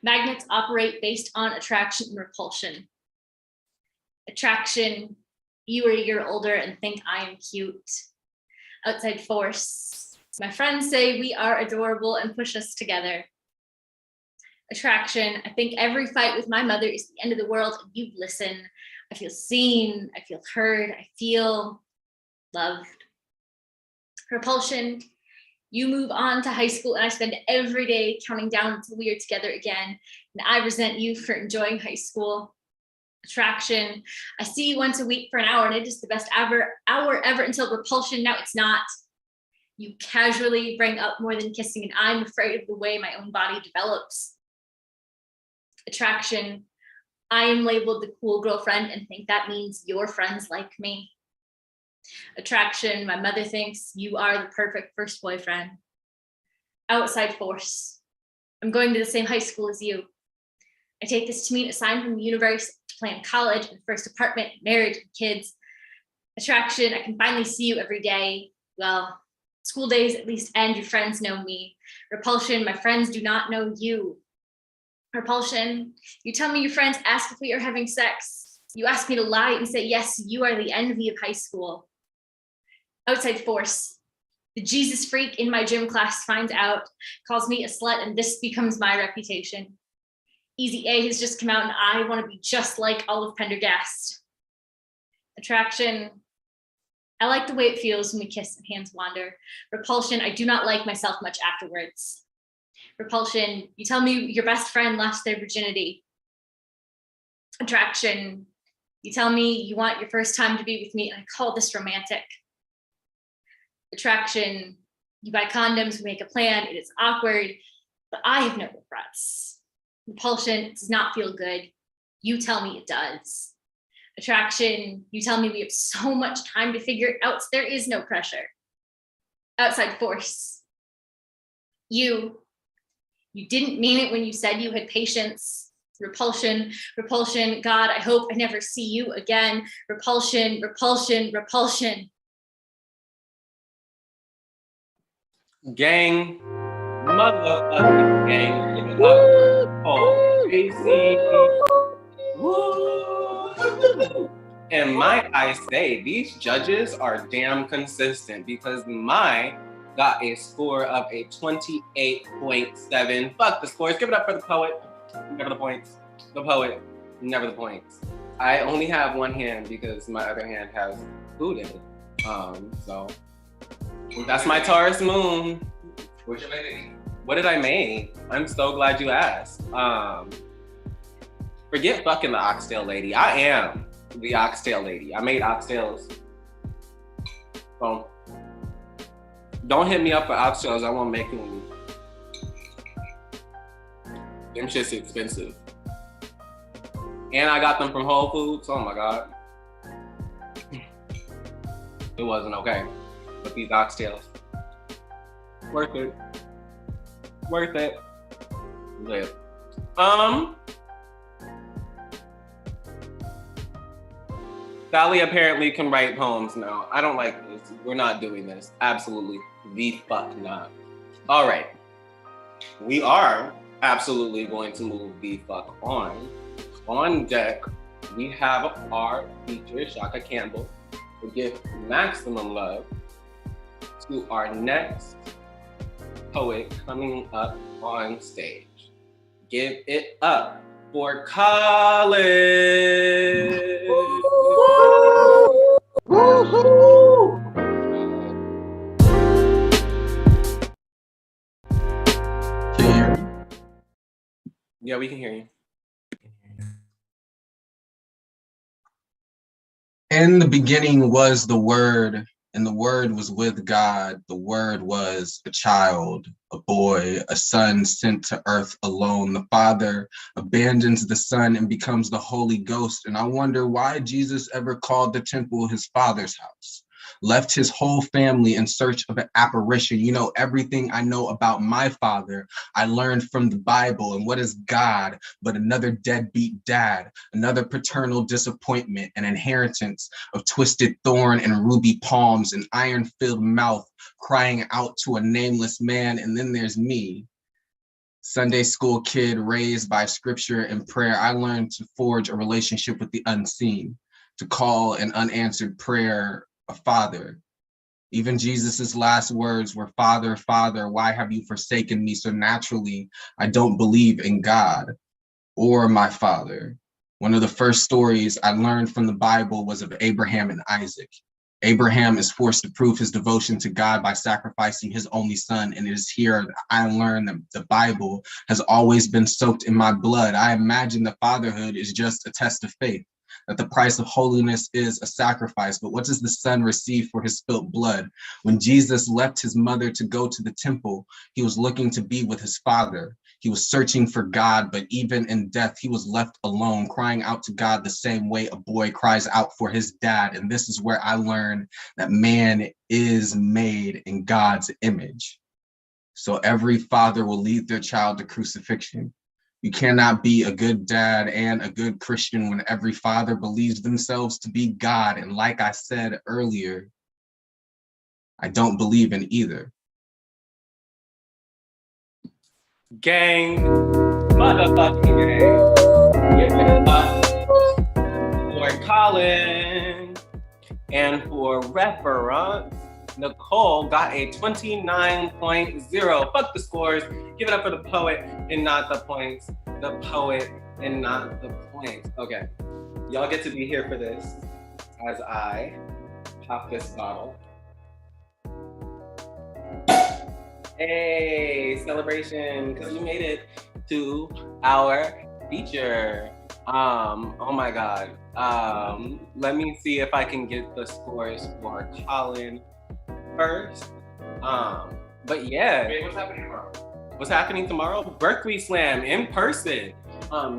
Speaker 8: Magnets operate based on attraction and repulsion. Attraction, you are a year older and think I am cute. Outside force, my friends say we are adorable and push us together. Attraction, I think every fight with my mother is the end of the world and you listen. I feel seen, I feel heard, I feel loved. Repulsion, you move on to high school and I spend every day counting down until we are together again, and I resent you for enjoying high school. Attraction, I see you once a week for an hour and it is the best hour ever until repulsion, now it's not. You casually bring up more than kissing and I'm afraid of the way my own body develops. Attraction, I am labeled the cool girlfriend and think that means your friends like me. Attraction, my mother thinks you are the perfect first boyfriend. Outside force, I'm going to the same high school as you. I take this to mean a sign from the universe to plan college and first apartment, marriage, and kids. Attraction, I can finally see you every day. Well, school days at least end, your friends know me. Repulsion, my friends do not know you. Repulsion, you tell me your friends ask if we are having sex. You ask me to lie and say, yes, you are the envy of high school. Outside force, the Jesus freak in my gym class finds out, calls me a slut, and this becomes my reputation. Easy A has just come out and I want to be just like Olive Pendergast. Attraction, I like the way it feels when we kiss and hands wander. Repulsion, I do not like myself much afterwards. Repulsion, you tell me your best friend lost their virginity. Attraction, you tell me you want your first time to be with me and I call this romantic. Attraction, you buy condoms, we make a plan, it is awkward, but I have no regrets. Repulsion, it does not feel good. You tell me it does. Attraction, you tell me we have so much time to figure it out, so there is no pressure. Outside force, you didn't mean it when you said you had patience. Repulsion, repulsion, God, I hope I never see you again. Repulsion, repulsion, repulsion.
Speaker 2: Gang, motherfucking gang, give it up. Oh. Tracy. Woo! And might I say, these judges are damn consistent because my got a score of a 28.7. Fuck the scores. Give it up for the poet. Never the points. The poet. Never the points. I only have one hand because my other hand has food in it. So that's my Taurus moon.
Speaker 7: What you making?
Speaker 2: What did I make? I'm so glad you asked. Forget fucking the oxtail lady. I am the oxtail lady. I made oxtails. So don't hit me up for oxtails. I won't make them. Them shit's expensive. And I got them from Whole Foods. Oh my God. It wasn't okay. But these oxtails. Worth it. Worth it. Live. Sally apparently can write poems now. I don't like this. We're not doing this. Absolutely the fuck not. All right. We are absolutely going to move the fuck on. On deck, we have our feature, Tshaka Campbell, to give maximum love to our next poet coming up on stage. Give it up for College.
Speaker 5: Woo-hoo! Can you hear me?
Speaker 2: Yeah, we can hear you.
Speaker 5: In the beginning was the Word, and the Word was with God. The Word was a child, a boy, a son sent to earth alone. The Father abandons the Son and becomes the Holy Ghost. And I wonder why Jesus ever called the temple his Father's house. Left his whole family in search of an apparition. You know, everything I know about my father, I learned from the Bible. And what is God but another deadbeat dad, another paternal disappointment, an inheritance of twisted thorn and ruby palms, an iron-filled mouth crying out to a nameless man. And then there's me, Sunday school kid raised by scripture and prayer. I learned to forge a relationship with the unseen, to call an unanswered prayer a father. Even Jesus's last words were, Father, Father, why have you forsaken me? So naturally, I don't believe in God or my father. One of the first stories I learned from the Bible was of Abraham and Isaac. Abraham is forced to prove his devotion to God by sacrificing his only son, and it is here that I learned that the Bible has always been soaked in my blood. I imagine that fatherhood is just a test of faith, that the price of holiness is a sacrifice. But what does the son receive for his spilt blood? When Jesus left his mother to go to the temple, he was looking to be with his father. He was searching for God, but even in death, he was left alone, crying out to God the same way a boy cries out for his dad. And this is where I learned that man is made in God's image. So every father will lead their child to crucifixion. You cannot be a good dad and a good Christian when every father believes themselves to be God. And like I said earlier, I don't believe in either.
Speaker 2: Gang, motherfucking gang. Give it up for Colin. And for reference, Nicole got a 29.0. Fuck the scores. Give it up for the poet and not the points. The poet and not the points. Okay. Y'all get to be here for this as I pop this bottle. Hey, celebration, because you made it to our feature. Oh my God. Let me see if I can get the scores for Colin first. But yeah.
Speaker 7: Wait, what's happening tomorrow?
Speaker 2: What's happening tomorrow? Berkeley Slam in person.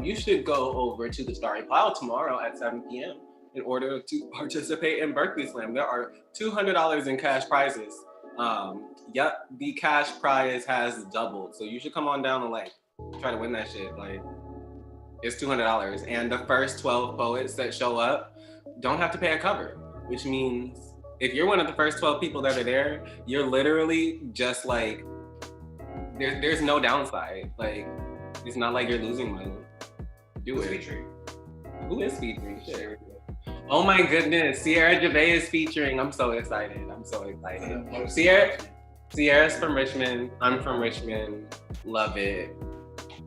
Speaker 2: You should go over to the Starry Pile tomorrow at 7 p.m. in order to participate in Berkeley Slam. There are $200 in cash prizes. Yep, the cash prize has doubled. So you should come on down and like try to win that shit. Like, it's $200. And the first 12 poets that show up don't have to pay a cover, which means if you're one of the first 12 people that are there, you're literally just like, there's no downside. Like, it's not like you're losing money. Do
Speaker 7: Who's
Speaker 2: it.
Speaker 7: featuring?
Speaker 2: Who is featuring? Shit. Oh my goodness, Sierra Javay is featuring. I'm so excited. Sierra's from Richmond. I'm from Richmond. Love it.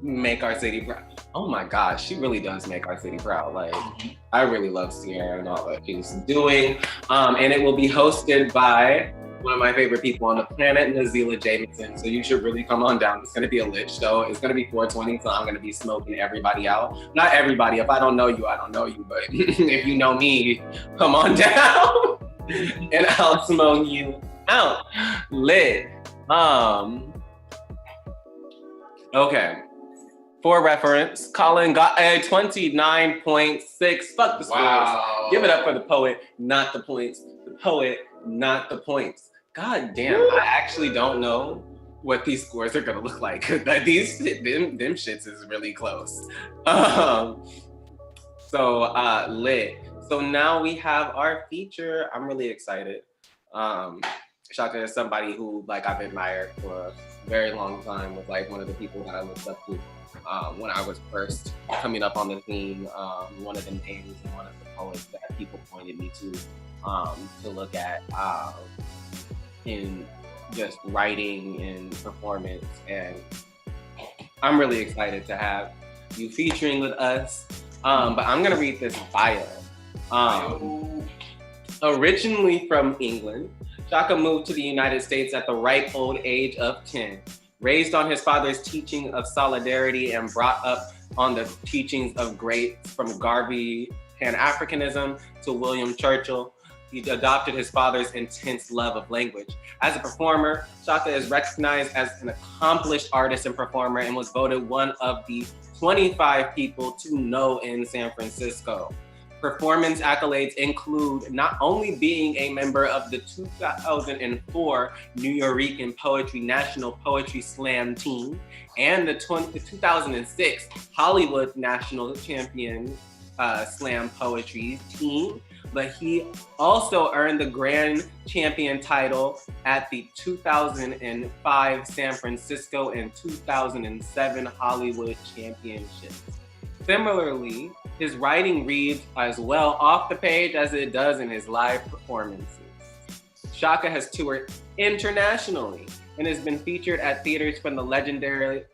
Speaker 2: Make our city proud. Oh my gosh, she really does make our city proud. Like, I really love Sierra and all that she's doing. And it will be hosted by one of my favorite people on the planet, Nazila Jamison. So you should really come on down. It's gonna be a lit show. It's gonna be 420, so I'm gonna be smoking everybody out. Not everybody. If I don't know you, I don't know you. But if you know me, come on down and I'll smoke you out. Lit. Okay. For reference, Colin got a 29.6. Fuck the scores.
Speaker 7: Wow.
Speaker 2: Give it up for the poet, not the points. The poet, not the points. God damn, I actually don't know what these scores are gonna look like. Them shits is really close. Lit. So now we have our feature. I'm really excited. Tshaka is somebody who like I've admired for a very long time. Was like one of the people that I looked up to when I was first coming up on the scene. One of the names and one of the poets that people pointed me to look at in just writing and performance. And I'm really excited to have you featuring with us. But I'm gonna read this bio. Originally from England, Tshaka moved to the United States at the ripe old age of 10. Raised on his father's teaching of solidarity and brought up on the teachings of greats from Garvey Pan-Africanism to William Churchill, he adopted his father's intense love of language. As a performer, Tshaka is recognized as an accomplished artist and performer and was voted one of the 25 people to know in San Francisco. Performance accolades include not only being a member of the 2004 Nuyorican Poetry National Poetry Slam team and the 2006 Hollywood National Champion Slam Poetry team, but he also earned the Grand Champion title at the 2005 San Francisco and 2007 Hollywood Championships. Similarly, his writing reads as well off the page as it does in his live performances. Tshaka has toured internationally and has been featured at theaters from the legendary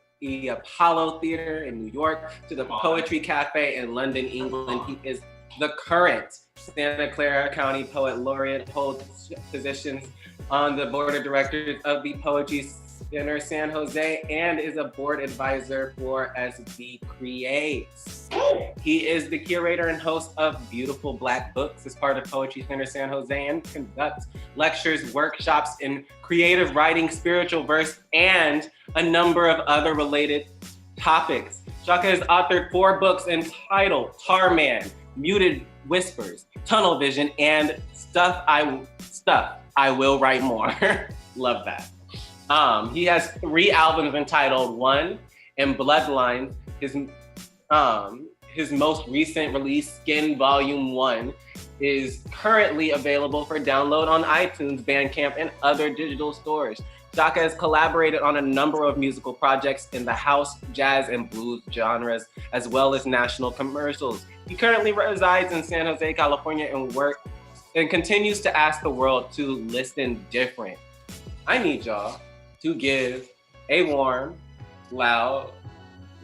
Speaker 2: Apollo Theater in New York to the Poetry Café in London, England. He is the current Santa Clara County Poet Laureate, holds positions on the board of directors of the Poetry Center San Jose and is a board advisor for SVCreates. He is the curator and host of Beautiful Black Books as part of Poetry Center San Jose and conducts lectures, workshops in creative writing, spiritual verse, and a number of other related topics. Tshaka has authored 4 books entitled Tarman, Muted Whispers, Tunnel Vision, and Stuff I Will Write More. Love that. He has 3 albums entitled One and Bloodlines. His most recent release, Skin Volume 1, is currently available for download on iTunes, Bandcamp, and other digital stores. Tshaka has collaborated on a number of musical projects in the house, jazz, and blues genres, as well as national commercials. He currently resides in San Jose, California, and continues to ask the world to listen different. I need y'all to give a warm, loud,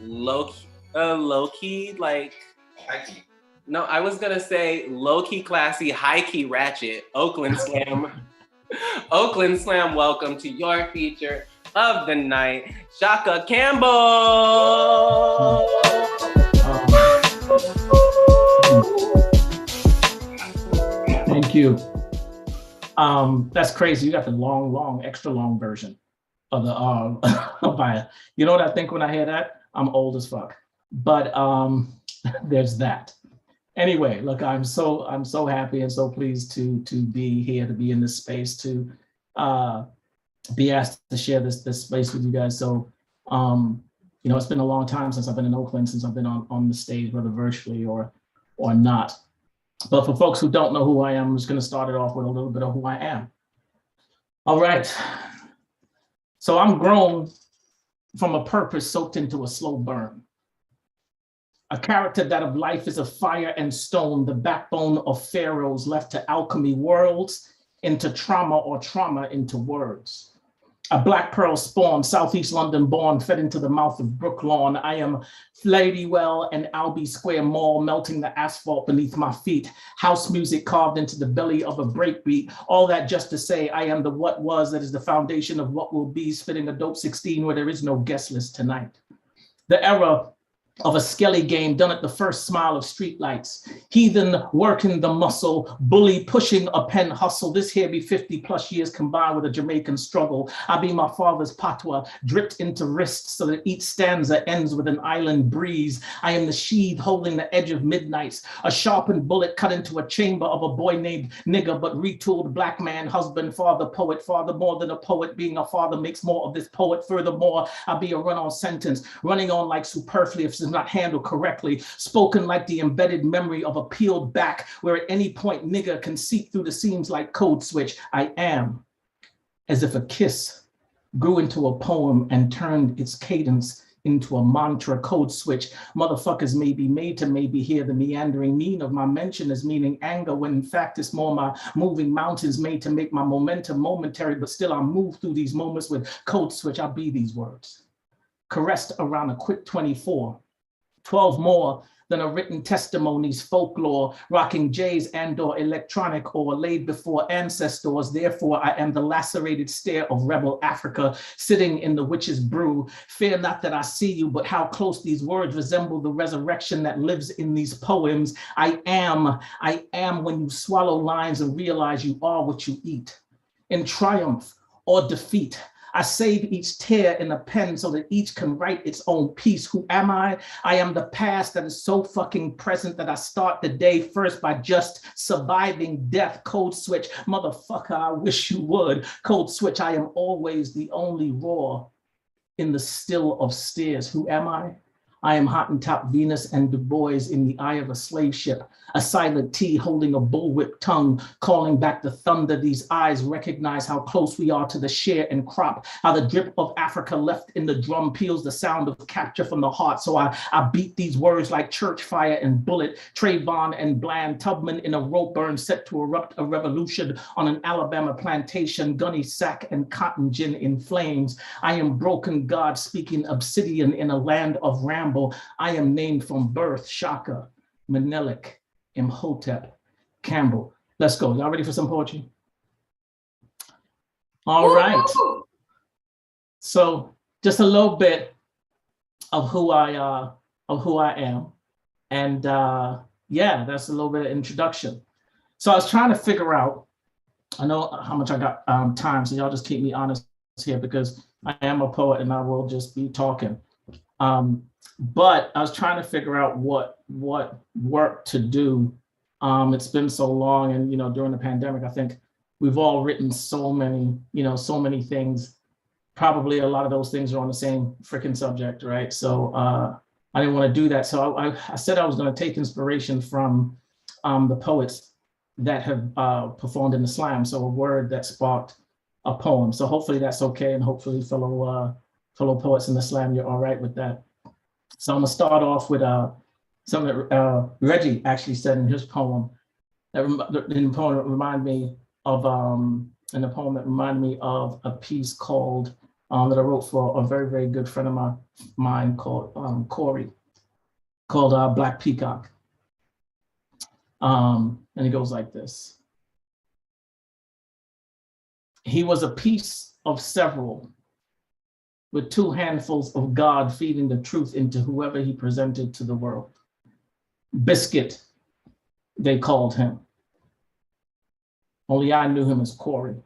Speaker 2: low-key, like,
Speaker 7: High-key.
Speaker 2: no, I was gonna say low-key classy, high-key ratchet, Oakland Slam. Oakland Slam, welcome to your feature of the night, Tshaka Campbell.
Speaker 9: Thank you. That's crazy. You got the long, extra long version of the bio. You know what I think when I hear that? I'm old as fuck. But there's that. Anyway, look, I'm so happy and so pleased to be here, to be in this space, to be asked to share this space with you guys. So, it's been a long time since I've been in Oakland, since I've been on the stage, whether virtually or not. But for folks who don't know who I am, I'm just going to start it off with a little bit of who I am. All right. So I'm grown from a purpose soaked into a slow burn. A character that of life is of fire and stone, the backbone of pharaohs left to alchemy worlds into trauma or trauma into words. A black pearl spawn, Southeast London born, fed into the mouth of Brooklawn. I am Fladywell and Albee Square Mall, melting the asphalt beneath my feet. House music carved into the belly of a breakbeat. All that just to say, I am the what was that is the foundation of what will be, spitting a dope 16 where there is no guest list tonight. The era of a skelly game done at the first smile of streetlights. Heathen working the muscle, bully pushing a pen hustle. This here be 50 plus years combined with a Jamaican struggle. I be my father's patois, dripped into wrists so that each stanza ends with an island breeze. I am the sheath holding the edge of midnights, a sharpened bullet cut into a chamber of a boy named nigger, but retooled black man, husband, father, poet, father more than a poet. Being a father makes more of this poet. Furthermore, I be a run-on sentence, running on like superfluous, not handled correctly, spoken like the embedded memory of a peeled back, where at any point nigger can seep through the seams like code switch. I am as if a kiss grew into a poem and turned its cadence into a mantra code switch. Motherfuckers may be made to maybe hear the meandering mean of my mention as meaning anger, when in fact it's more my moving mountains made to make my momentum momentary, but still I move through these moments with code switch. I'll be these words. Caressed around a quick 24. 12 more than a written testimony's folklore, rocking J's and or electronic or laid before ancestors. Therefore, I am the lacerated stare of rebel Africa, sitting in the witch's brew. Fear not that I see you, but how close these words resemble the resurrection that lives in these poems. I am when you swallow lines and realize you are what you eat. In triumph or defeat, I save each tear in a pen so that each can write its own piece. Who am I? I am the past that is so fucking present that I start the day first by just surviving death. Code switch, motherfucker, I wish you would. Code switch, I am always the only roar in the still of stairs. Who am I? I am Hottentot Venus and Du Bois in the eye of a slave ship, a silent T holding a bullwhip tongue, calling back the thunder. These eyes recognize how close we are to the share and crop, how the drip of Africa left in the drum peels the sound of capture from the heart. So I beat these words like church fire and bullet, Trayvon and Bland, Tubman in a rope burn set to erupt a revolution on an Alabama plantation, gunny sack and cotton gin in flames. I am broken God speaking obsidian in a land of ramble. I am named from birth, Tshaka, Menelik, Imhotep, Campbell. Let's go. Y'all ready for some poetry? All right. So just a little bit of who I am. And yeah, that's a little bit of introduction. So I was trying to figure out, I know how much I got time, so y'all just keep me honest here because I am a poet and I will just be talking. But I was trying to figure out what work to do. It's been so long, and during the pandemic, I think we've all written so many things. Probably a lot of those things are on the same freaking subject, right? So I didn't want to do that. So I said I was going to take inspiration from the poets that have performed in the slam. So a word that sparked a poem. So hopefully that's okay, and hopefully fellow poets in the slam, you're all right with that. So I'm gonna start off with something that Reggie actually said in his poem. In the poem that reminded me of a piece called that I wrote for a very, very good friend of mine called Corey, called Black Peacock. And it goes like this. He was a piece of several, with two handfuls of God feeding the truth into whoever he presented to the world. Biscuit, they called him. Only I knew him as Corey.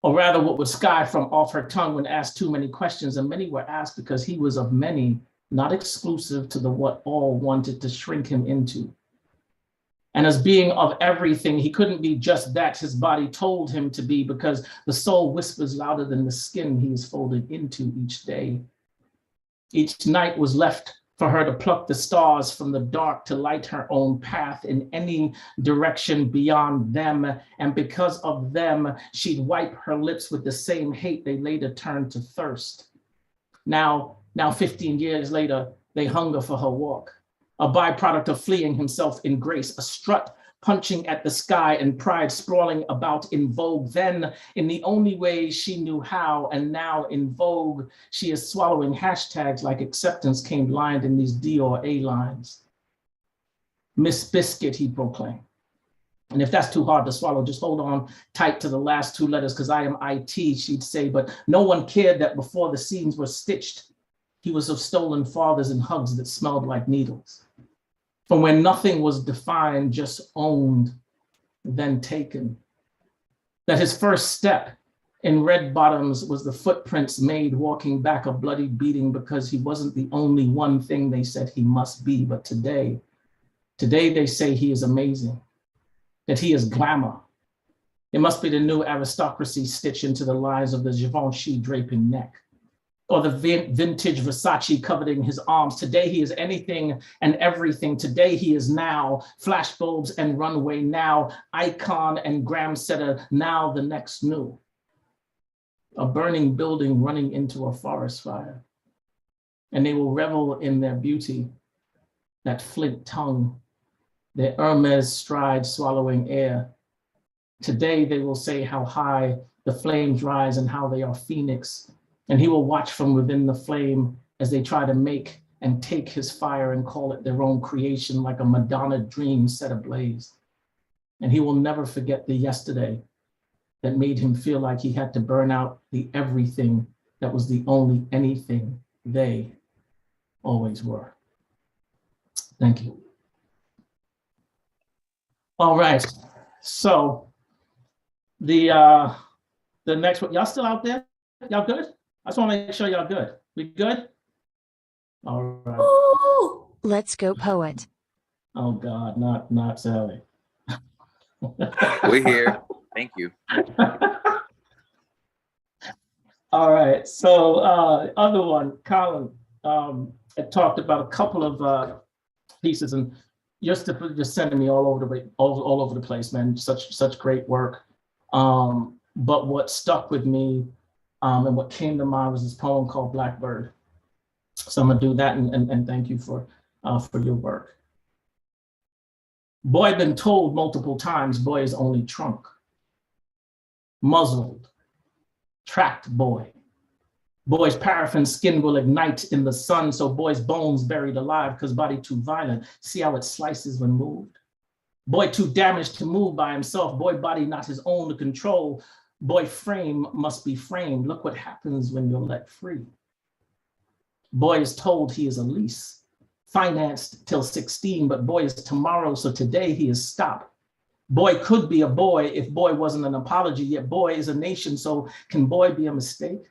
Speaker 9: Or rather, what would sky from off her tongue when asked too many questions, and many were asked because he was of many, not exclusive to the what all wanted to shrink him into. And as being of everything, he couldn't be just that his body told him to be, because the soul whispers louder than the skin he is folded into each day. Each night was left for her to pluck the stars from the dark to light her own path in any direction beyond them. And because of them, she'd wipe her lips with the same hate they later turned to thirst. Now 15 years later, They hunger for her walk, a byproduct of fleeing himself in grace, a strut punching at the sky and pride sprawling about in vogue, then in the only way she knew how, and now in vogue, she is swallowing hashtags like acceptance came lined in these D/A lines. Miss Biscuit, he proclaimed. And if that's too hard to swallow, just hold on tight to the last two letters, because I am IT, she'd say, but no one cared that before the seams were stitched, he was of stolen fathers and hugs that smelled like needles. From where nothing was defined, just owned, then taken. That his first step in red bottoms was the footprints made walking back a bloody beating because he wasn't the only one thing they said he must be. But today they say he is amazing, that he is glamour. It must be the new aristocracy stitched into the lines of the Givenchy draping neck, or the vintage Versace coveting his arms. Today he is anything and everything. Today he is now flashbulbs and runway, now icon and gram setter, now the next new. A burning building running into a forest fire. And they will revel in their beauty, that flint tongue, their Hermes stride swallowing air. Today they will say how high the flames rise and how they are phoenix. And he will watch from within the flame as they try to make and take his fire and call it their own creation, like a Madonna dream set ablaze. And he will never forget the yesterday that made him feel like he had to burn out the everything that was the only anything they always were. Thank you. All right, so the next one, y'all still out there? Y'all good? I just want to make sure y'all good. We good? All right.
Speaker 3: Ooh.
Speaker 4: Let's go, poet.
Speaker 9: Oh God, not Sally.
Speaker 7: We're here. Thank you.
Speaker 9: All right. So other one, Colin, had talked about a couple of pieces, and you're just sending me all over the place, man. Such great work. But what stuck with me and what came to mind was this poem called Blackbird. So I'm gonna do that and thank you for your work. Boy been told multiple times, boy is only trunk. Muzzled, trapped boy. Boy's paraffin skin will ignite in the sun, so boy's bones buried alive because body too violent. See how it slices when moved. Boy too damaged to move by himself. Boy body not his own to control. Boy frame must be framed. Look what happens when you're let free. Boy is told he is a lease, financed till 16, but boy is tomorrow, so today he is stopped. Boy could be a boy if boy wasn't an apology, yet boy is a nation, so can boy be a mistake?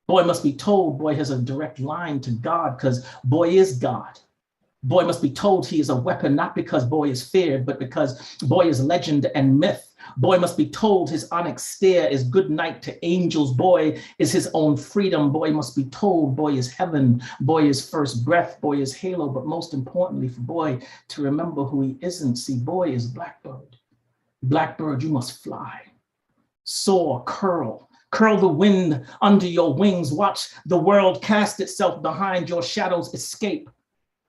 Speaker 9: Boy must be told boy has a direct line to God because boy is God. Boy must be told he is a weapon, not because boy is feared, but because boy is legend and myth. Boy must be told his onyx stare is good night to angels. Boy is his own freedom. Boy must be told boy is heaven. Boy is first breath. Boy is halo. But most importantly for boy to remember who he isn't. See, boy is blackbird. Blackbird, you must fly. Soar, curl. Curl the wind under your wings. Watch the world cast itself behind your shadows. Escape.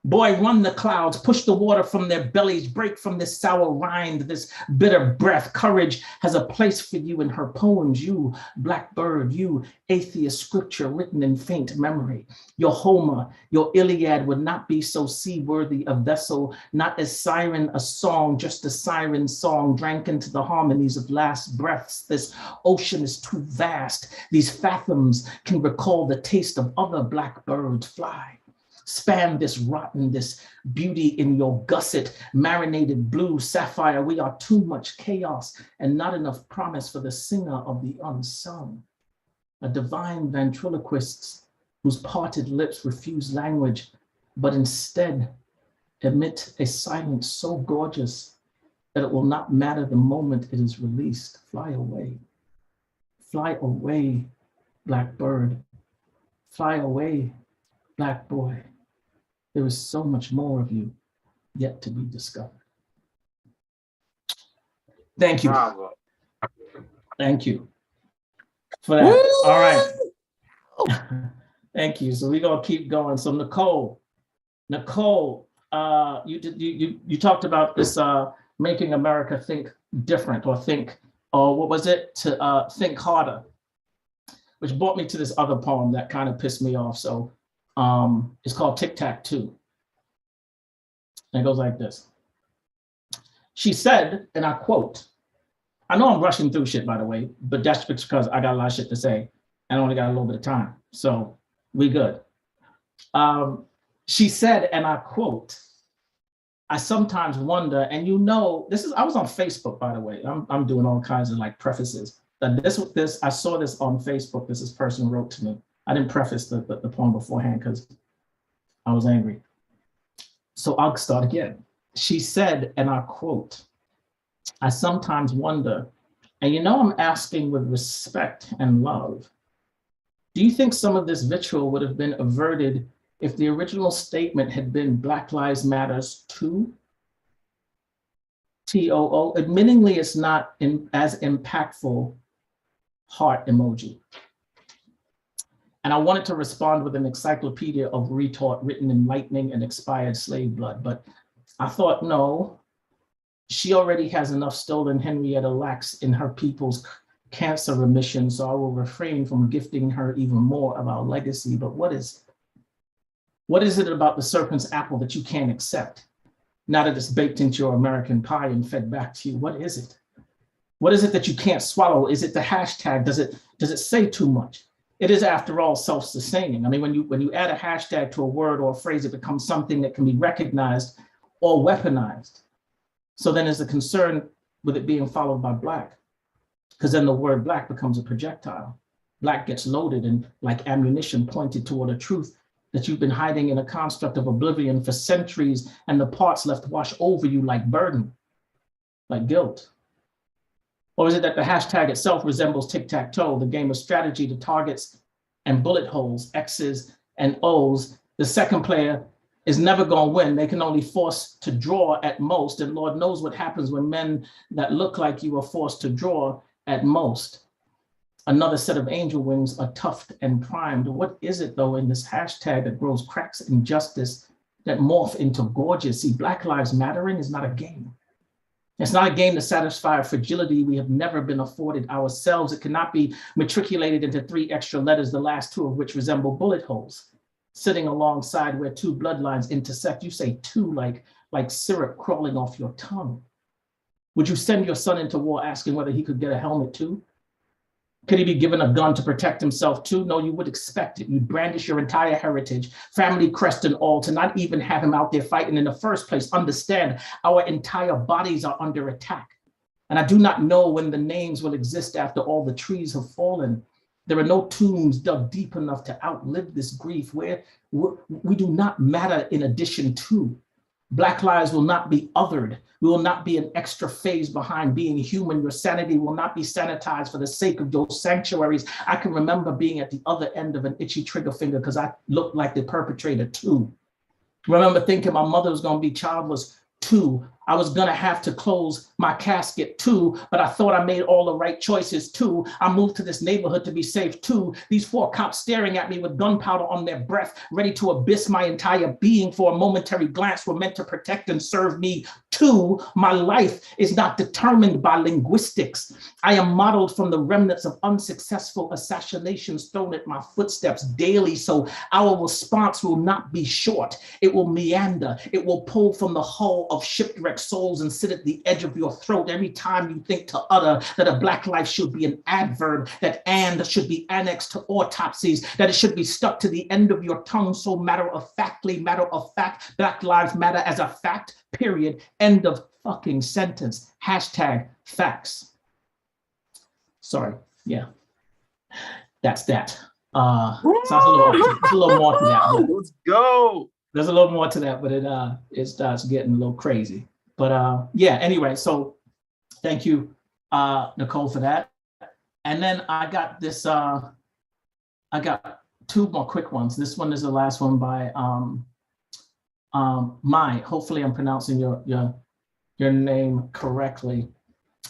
Speaker 9: Boy, run the clouds, push the water from their bellies, break from this sour rind, this bitter breath. Courage has a place for you in her poems. You, blackbird, you, atheist scripture written in faint memory. Your Homer, your Iliad would not be so seaworthy a vessel, not as siren a song, just a siren song drank into the harmonies of last breaths. This ocean is too vast. These fathoms can recall the taste of other blackbirds fly. Span this rotten, this beauty in your gusset, marinated blue sapphire. We are too much chaos and not enough promise for the singer of the unsung. A divine ventriloquist whose parted lips refuse language, but instead emit a silence so gorgeous that it will not matter the moment it is released. Fly away, blackbird. Fly away, black boy. There is so much more of you yet to be discovered. Thank you.
Speaker 2: Bravo.
Speaker 9: Thank you for that. All right. Thank you. So we're going to keep going. So Nicole, Nicole, you talked about this making America think different or think, or what was it? To think harder, which brought me to this other poem that kind of pissed me off. So it's called Tic Tac Toe. And it goes like this. She said, and I quote, I know I'm rushing through shit, by the way, but that's because I got a lot of shit to say. And I only got a little bit of time. So we good. She said, and I quote, I sometimes wonder, and you know, I was on Facebook, by the way. I'm doing all kinds of like prefaces. I saw this on Facebook. This person wrote to me. I didn't preface the poem beforehand because I was angry. So I'll start again. She said, and I quote, I sometimes wonder, and you know I'm asking with respect and love, do you think some of this vitriol would have been averted if the original statement had been Black Lives Matters too? TOO, admittingly it's not as impactful heart emoji. And I wanted to respond with an encyclopedia of retort written in lightning and expired slave blood, but I thought, no, she already has enough stolen Henrietta Lacks in her people's cancer remission, so I will refrain from gifting her even more of our legacy. But what is it about the serpent's apple that you can't accept? Now that it's baked into your American pie and fed back to you, what is it? What is it that you can't swallow? Is it the hashtag? Does it say too much? It is, after all, self-sustaining. I mean, when you add a hashtag to a word or a phrase, it becomes something that can be recognized or weaponized. So then there's a concern with it being followed by Black, because then the word Black becomes a projectile. Black gets loaded and like ammunition pointed toward a truth that you've been hiding in a construct of oblivion for centuries, and the parts left wash over you like burden, like guilt. Or is it that the hashtag itself resembles tic-tac-toe, the game of strategy to targets and bullet holes, X's and O's? The second player is never going to win. They can only force to draw at most. And Lord knows what happens when men that look like you are forced to draw at most. Another set of angel wings are tufted and primed. What is it, though, in this hashtag that grows cracks in justice that morph into gorgeous? See, Black Lives Mattering is not a game. It's not a game to satisfy a fragility we have never been afforded ourselves. It cannot be matriculated into 3 extra letters, the last 2 of which resemble bullet holes, sitting alongside where 2 bloodlines intersect. You say two like syrup crawling off your tongue. Would you send your son into war asking whether he could get a helmet too? Could he be given a gun to protect himself too? No, you would expect it. You'd brandish your entire heritage, family crest and all, to not even have him out there fighting in the first place. Understand, our entire bodies are under attack. And I do not know when the names will exist after all the trees have fallen. There are no tombs dug deep enough to outlive this grief, where we do not matter in addition to. Black lives will not be othered. We will not be an extra phase behind being human. Your sanity will not be sanitized for the sake of your sanctuaries. I can remember being at the other end of an itchy trigger finger because I looked like the perpetrator too. Remember thinking my mother was going to be childless too. I was going to have to close my casket too, but I thought I made all the right choices too. I moved to this neighborhood to be safe too. These 4 cops staring at me with gunpowder on their breath, ready to abyss my entire being for a momentary glance, were meant to protect and serve me too. My life is not determined by linguistics. I am modeled from the remnants of unsuccessful assassinations thrown at my footsteps daily. So our response will not be short. It will meander. It will pull from the hull of shipwrecked souls and sit at the edge of your throat every time you think to utter that a Black life should be an adverb, that and should be annexed to autopsies, that it should be stuck to the end of your tongue. So matter of fact, Black lives matter as a fact, period. End of fucking sentence. Hashtag facts. Sorry. Yeah. That's that. Sounds a little more to that.
Speaker 6: Let's go.
Speaker 9: There's a little more to that, but it starts getting a little crazy. But yeah, anyway, so thank you, Nicole, for that. And then I got this, I got 2 more quick ones. This one is the last one by Mai. Hopefully I'm pronouncing your name correctly.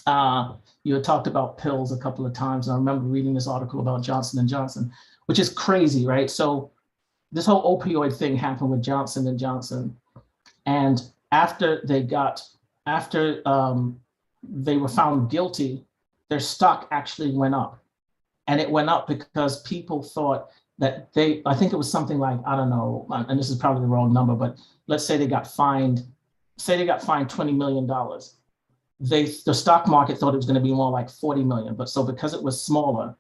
Speaker 9: You had talked about pills a couple of times. And I remember reading this article about Johnson & Johnson, which is crazy, right? So this whole opioid thing happened with Johnson and Johnson. And after they were found guilty, their stock actually went up. And it went up because people thought that I think it was something like, I don't know, and this is probably the wrong number, but let's say they got fined $20 million. The stock market thought it was going to be more like 40 million. But so because it was smaller,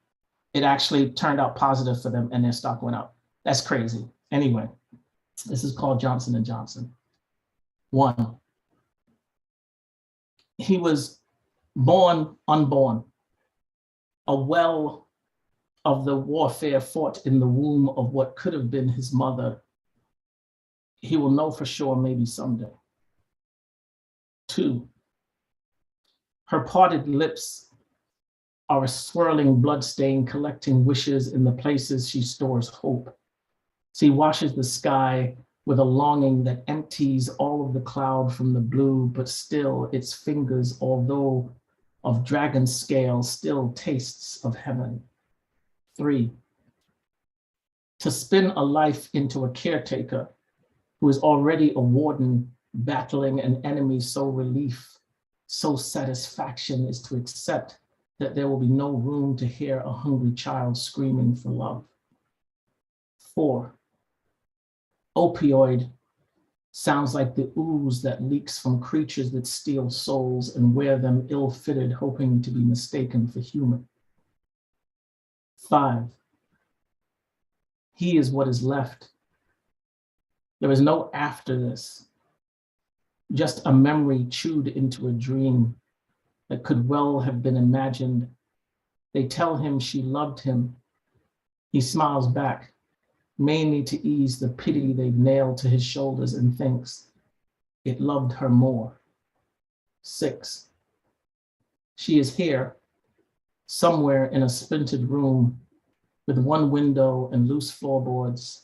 Speaker 9: it actually turned out positive for them and their stock went up. That's crazy. Anyway, this is called Johnson and Johnson. 1, he was born unborn, a well of the warfare fought in the womb of what could have been his mother. He will know for sure maybe someday. 2, her parted lips are a swirling bloodstain collecting wishes in the places she stores hope. She washes the sky with a longing that empties all of the cloud from the blue, but still its fingers, although of dragon scale, still tastes of heaven. 3, to spin a life into a caretaker who is already a warden battling an enemy, so relief, so satisfaction is to accept that there will be no room to hear a hungry child screaming for love. 4, opioid sounds like the ooze that leaks from creatures that steal souls and wear them ill-fitted, hoping to be mistaken for human. 5, he is what is left. There is no after this, just a memory chewed into a dream that could well have been imagined. They tell him she loved him. He smiles back, mainly to ease the pity they've nailed to his shoulders, and thinks it loved her more. 6, she is here, somewhere in a splintered room with one window and loose floorboards,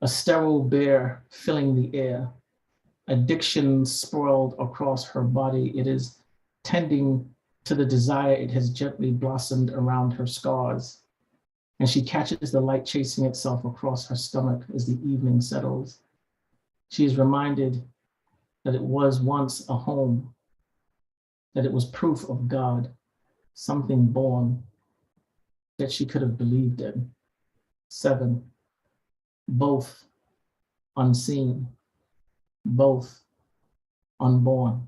Speaker 9: a sterile bear filling the air, addiction sprawled across her body. It is tending to the desire it has gently blossomed around her scars. And she catches the light chasing itself across her stomach as the evening settles. She is reminded that it was once a home, that it was proof of God, something born that she could have believed in. 7, both unseen, both unborn,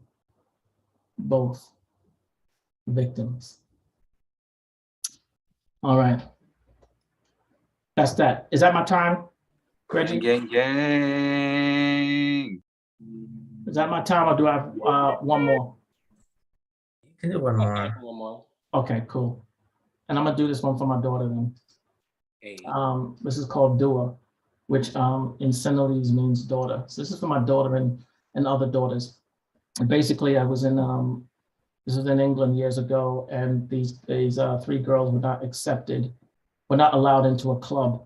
Speaker 9: both victims. All right. That's that. Is that my time, Reggie?
Speaker 7: Gang, gang.
Speaker 9: Is that my time, or do I have one more?
Speaker 1: You can do one more.
Speaker 2: One more.
Speaker 9: Okay, cool. And I'm gonna do this one for my daughter then.
Speaker 2: Hey.
Speaker 9: This is called Dua, which in Senegalese means daughter. So this is for my daughter and other daughters. And basically, I was in this was in England years ago, and these 3 girls were not accepted, were not allowed into a club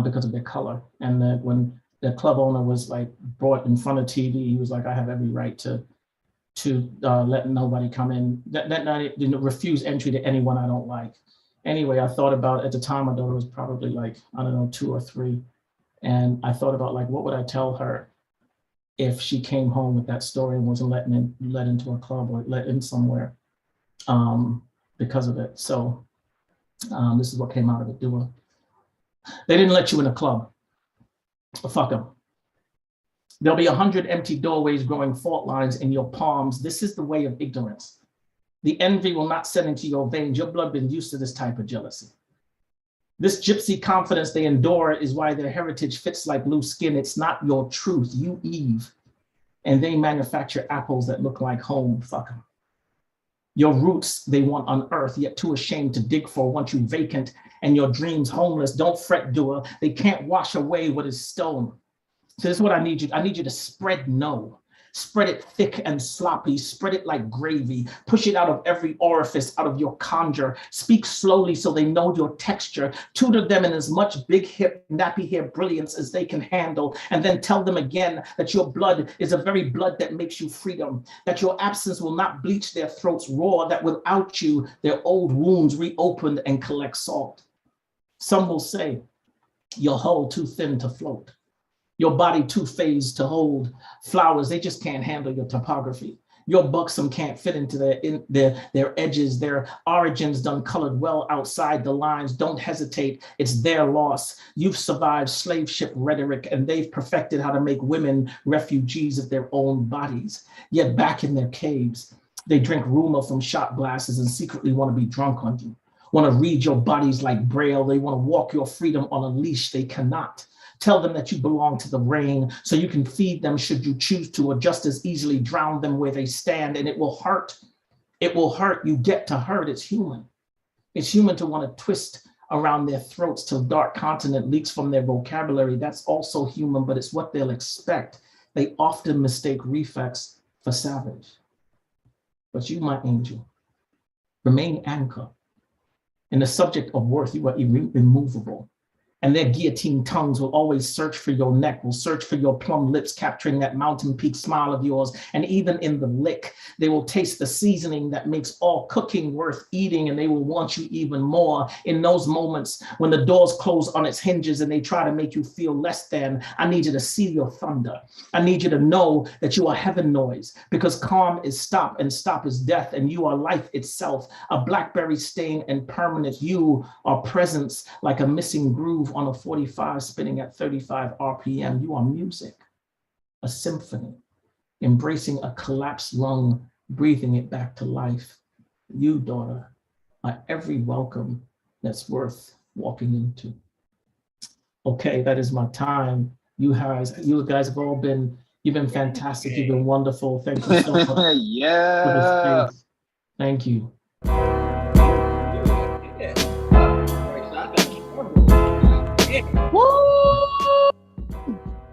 Speaker 9: because of their color. And when the club owner was like brought in front of TV, he was like, "I have every right to let nobody come in, refuse entry to anyone I don't like." Anyway, I thought about, at the time, my daughter was probably like, I don't know, 2 or 3. And I thought about, like, what would I tell her if she came home with that story and wasn't let into a club or let in somewhere because of it. So this is what came out of it. They didn't let you in a club. Fuck them. There'll be 100 empty doorways growing fault lines in your palms. This is the way of ignorance. The envy will not set into your veins. Your blood been used to this type of jealousy. This gypsy confidence they endure is why their heritage fits like loose skin. It's not your truth. You Eve. And they manufacture apples that look like home. Fuck them. Your roots they want unearthed, yet too ashamed to dig for, want you vacant and your dreams homeless. Don't fret, Dua. They can't wash away what is stolen. So this is what I need you. I need you to spread no. Spread it thick and sloppy. Spread it like gravy. Push it out of every orifice, out of your conjure. Speak slowly so they know your texture. Tutor them in as much big hip, nappy hair brilliance as they can handle. And then tell them again that your blood is the very blood that makes you freedom. That your absence will not bleach their throats raw. That without you, their old wounds reopen and collect salt. Some will say, Your hull too thin to float. Your body too phased to hold flowers. They just can't handle your topography. Your buxom can't fit into their edges, their origins done colored well outside the lines. Don't hesitate, it's their loss. You've survived slave ship rhetoric and they've perfected how to make women refugees of their own bodies. Yet back in their caves, they drink rumor from shot glasses and secretly want to be drunk on you. Want to read your bodies like Braille. They want to walk your freedom on a leash. They cannot. Tell them that you belong to the rain so you can feed them should you choose to, or just as easily drown them where they stand, and it will hurt. It will hurt. You get to hurt. It's human. It's human to want to twist around their throats till dark continent leaks from their vocabulary. That's also human, but it's what they'll expect. They often mistake reflex for savage. But you, my angel, remain anchor. In the subject of worth, you are immovable. And their guillotine tongues will always search for your neck, will search for your plum lips, capturing that mountain peak smile of yours. And even in the lick, they will taste the seasoning that makes all cooking worth eating, and they will want you even more. In those moments when the doors close on its hinges and they try to make you feel less than, I need you to see your thunder. I need you to know that you are heaven noise, because calm is stop and stop is death, and you are life itself, a blackberry stain and permanent. You are presence like a missing groove on a 45 spinning at 35 RPM. You are music, a symphony, embracing a collapsed lung, breathing it back to life. You, daughter, are every welcome that's worth walking into. Okay, that is my time. You guys have all been, you've been fantastic. You've been wonderful. Thank you so much.
Speaker 6: Yeah.
Speaker 9: Thank you.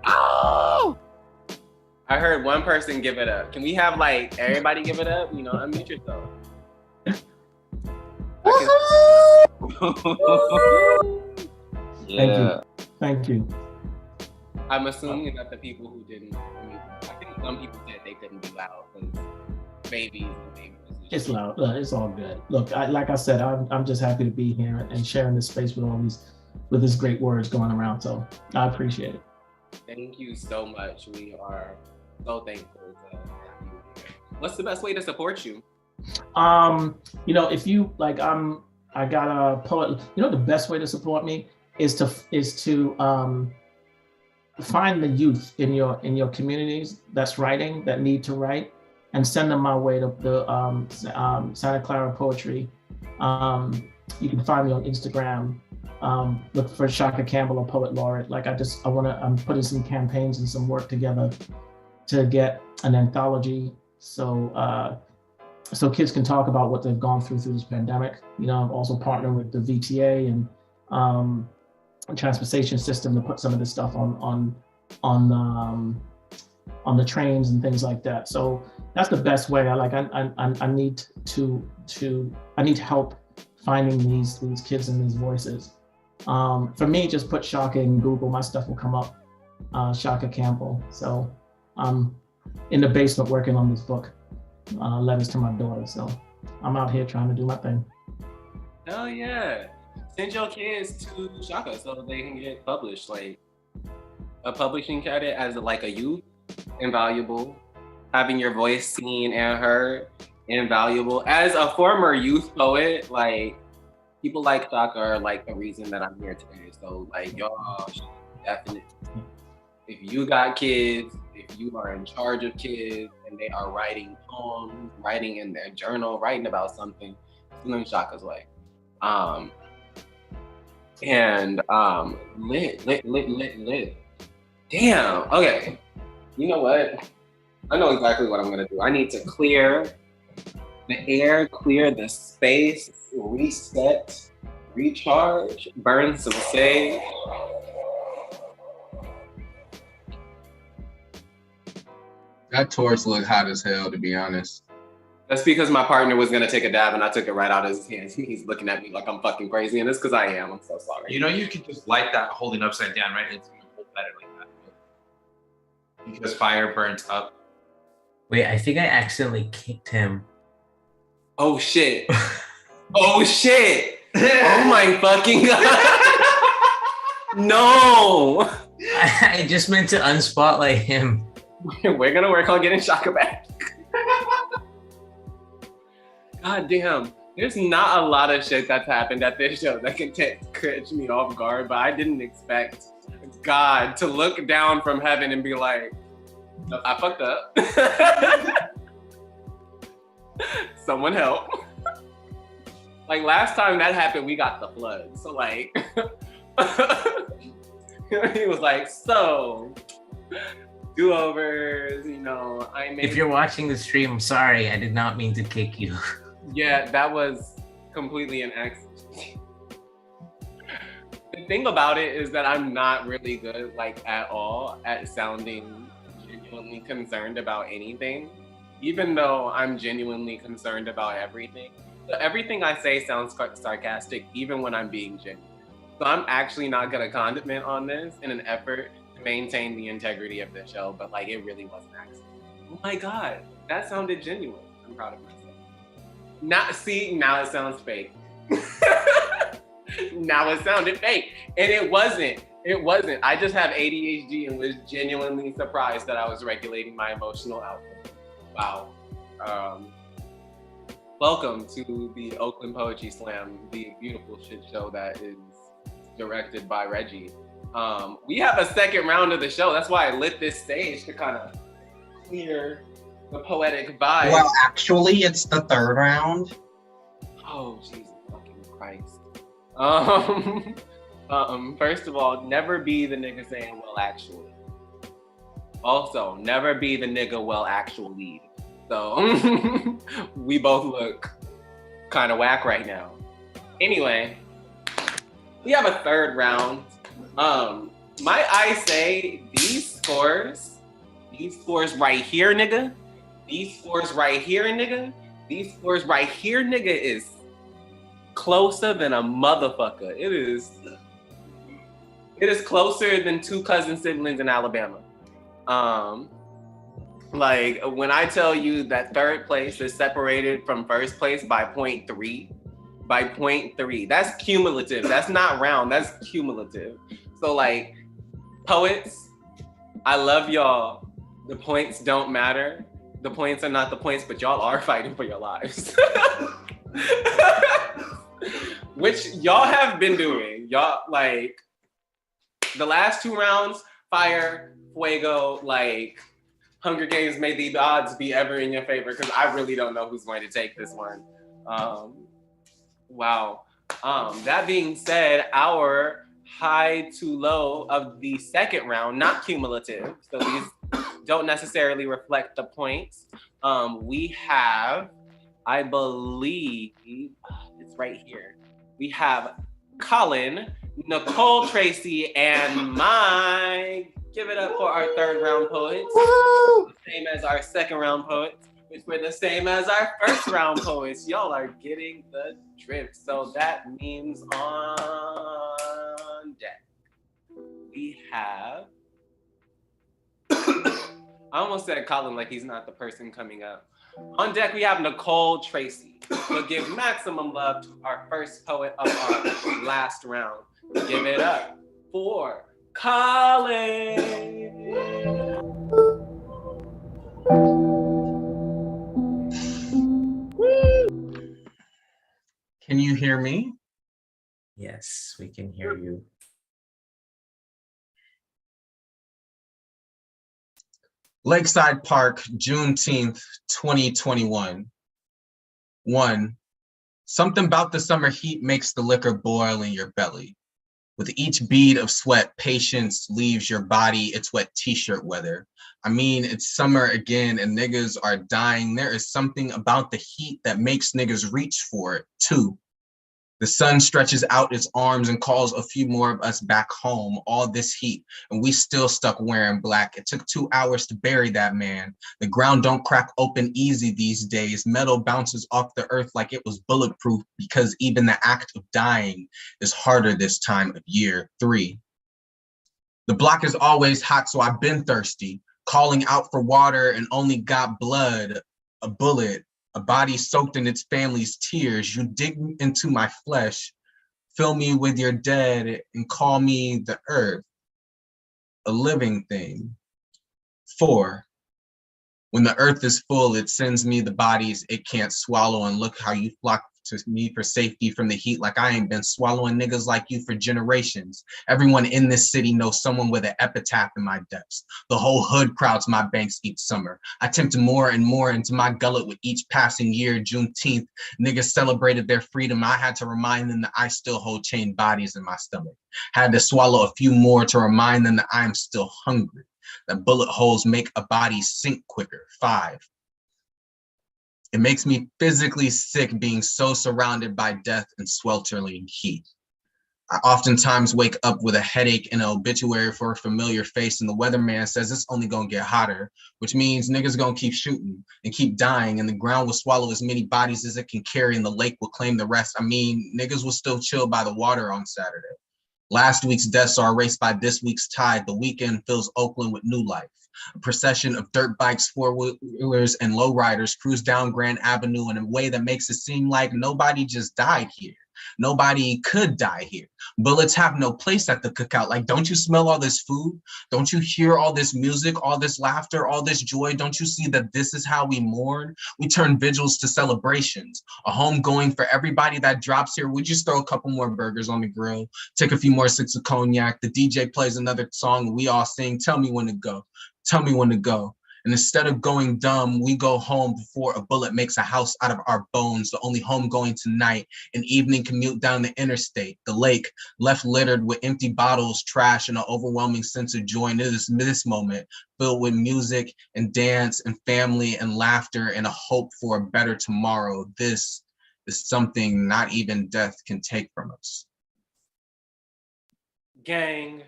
Speaker 2: Oh! I heard one person give it up. Can we have like everybody give it up? You know, unmute yourself.
Speaker 9: Thank you. Thank you.
Speaker 2: I'm assuming that the people who didn't, I think some people said they couldn't be loud because babies and baby positions.
Speaker 9: It's loud. It's all good. Look, like I said, I'm just happy to be here and sharing this space with all these, with this great words going around. So I appreciate it.
Speaker 2: Thank you so much. We are so thankful to have you here. What's the best way to support you?
Speaker 9: You know, if you like, I got a poet. You know, the best way to support me is to find the youth in your communities that's writing, that need to write, and send them my way to the Santa Clara Poetry. You can find me on Instagram. Look for Tshaka Campbell, or Poet Laureate. Like I'm putting some campaigns and some work together to get an anthology, so kids can talk about what they've gone through this pandemic. You know, I've also partnered with the VTA and transportation system to put some of this stuff on the trains and things like that. So that's the best way. I need help finding these kids and these voices. For me, just put Tshaka in Google, my stuff will come up, Tshaka Campbell. So I'm in the basement working on this book, Letters to My Daughter. So I'm out here trying to do my thing.
Speaker 2: Hell yeah. Send your kids to Tshaka so they can get published. Like a publishing credit as like a youth, invaluable. Having your voice seen and heard, invaluable. As a former youth poet, like people like Tshaka are like the reason that I'm here today. So like y'all should definitely, if you got kids, if you are in charge of kids and they are writing poems, writing in their journal, writing about something, send them Tshaka's way. Lit. Damn, okay. You know what? I know exactly what I'm gonna do. I need to clear the air, clear the space, reset, recharge, burn some sage.
Speaker 5: That torch looked hot as hell, to be honest.
Speaker 2: That's because my partner was gonna take a dab and I took it right out of his hands. He's looking at me like I'm fucking crazy, and it's because I am. I'm so sorry.
Speaker 10: You know, you can just light that holding upside down, right? It's gonna hold better like that. Because fire burns up.
Speaker 1: Wait, I think I accidentally kicked him.
Speaker 2: Oh shit. Oh shit. Oh my fucking God. No.
Speaker 1: I just meant to unspotlight him.
Speaker 2: We're gonna work on getting Tshaka back. God damn. There's not a lot of shit that's happened at this show that can catch me off guard, but I didn't expect God to look down from heaven and be like, I fucked up. Someone help. Like last time that happened, we got the flood. So like, he was like, so do-overs, you know,
Speaker 1: If you're watching the stream, I'm sorry, I did not mean to kick you.
Speaker 2: Yeah, that was completely an accident. The thing about it is that I'm not really good, like at all, at sounding genuinely concerned about anything, even though I'm genuinely concerned about everything. So everything I say sounds sarcastic, even when I'm being genuine. So I'm actually not gonna comment on this in an effort to maintain the integrity of the show, but like it really was an accident. Oh my God, that sounded genuine. I'm proud of myself. Now it sounds fake. Now it sounded fake. And it wasn't. I just have ADHD and was genuinely surprised that I was regulating my emotional output. Wow. Welcome to the Oakland Poetry Slam, the beautiful shit show that is directed by Reggie. We have a second round of the show. That's why I lit this stage to kind of clear the poetic vibe.
Speaker 5: Well, actually, it's the third round.
Speaker 2: Oh, Jesus fucking Christ. First of all, never be the nigga saying, well, actually. Also, never be the nigga, well, actually. So, we both look kind of whack right now. Anyway, we have a third round. Might I say, these scores right here, nigga, these scores right here, nigga, is closer than a motherfucker. It is closer than two cousin siblings in Alabama. Like when I tell you that third place is separated from first place by 0.3, that's cumulative. That's not round, that's cumulative. So like, poets, I love y'all. The points don't matter. The points are not the points, but y'all are fighting for your lives. Which y'all have been doing. Y'all, like, the last two rounds, fire, fuego, like, Hunger Games made the odds be ever in your favor, because I really don't know who's going to take this one. Wow. That being said, our high to low of the second round, not cumulative, so these don't necessarily reflect the points. We have, I believe, it's right here. We have Colin, Nicole Tracy, and Mike. Give it up for our third round poets. Woo! The same as our second round poets, which were the same as our first round poets. Y'all are getting the drift. So that means on deck, we have, I almost said Colin like he's not the person coming up. On deck, we have Nicole Tracy. We'll give maximum love to our first poet of our last round. Give it up for Colin.
Speaker 5: Can you hear me?
Speaker 1: Yes, we can hear you.
Speaker 5: Lakeside Park, Juneteenth, 2021. 1. Something about the summer heat makes the liquor boil in your belly. With each bead of sweat, patience leaves your body. It's wet t-shirt weather. I mean, it's summer again and niggas are dying. There is something about the heat that makes niggas reach for it. 2. The sun stretches out its arms and calls a few more of us back home. All this heat, and we still stuck wearing black. It took 2 hours to bury that man. The ground don't crack open easy these days. Metal bounces off the earth like it was bulletproof because even the act of dying is harder this time of year. 3. The block is always hot, so I've been thirsty, calling out for water and only got blood, a bullet, a body soaked in its family's tears. You dig into my flesh, Fill me with your dead and call me the earth, a living thing. 4. When the earth is full, it sends me the bodies it can't swallow, and look how you flock to me for safety from the heat, like I ain't been swallowing niggas like you for generations. Everyone in this city knows someone with an epitaph in my depths. The whole hood crowds my banks each summer. I tempt more and more into my gullet with each passing year. Juneteenth, niggas celebrated their freedom. I had to remind them that I still hold chained bodies in my stomach. Had to swallow a few more to remind them that I am still hungry, that bullet holes make a body sink quicker. 5. It makes me physically sick being so surrounded by death and sweltering heat. I oftentimes wake up with a headache and an obituary for a familiar face, and the weatherman says it's only gonna get hotter, which means niggas gonna keep shooting and keep dying, and the ground will swallow as many bodies as it can carry, and the lake will claim the rest. I mean, niggas will still chill by the water on Saturday. Last week's deaths are erased by this week's tide. The weekend fills Oakland with new life. A procession of dirt bikes, four-wheelers, and lowriders cruise down Grand Avenue in a way that makes it seem like nobody just died here. Nobody could die here. Bullets have no place at the cookout. Like, don't you smell all this food? Don't you hear all this music, all this laughter, all this joy? Don't you see that this is how we mourn? We turn vigils to celebrations. A homegoing for everybody that drops here. We just throw a couple more burgers on the grill, take a few more sips of cognac. The DJ plays another song and we all sing, tell me when to go. Tell me when to go. And instead of going dumb, we go home before a bullet makes a house out of our bones. The only home going tonight, an evening commute down the interstate, the lake left littered with empty bottles, trash, and an overwhelming sense of joy. And it is this moment filled with music and dance and family and laughter and a hope for a better tomorrow. This is something not even death can take from us.
Speaker 2: Gang.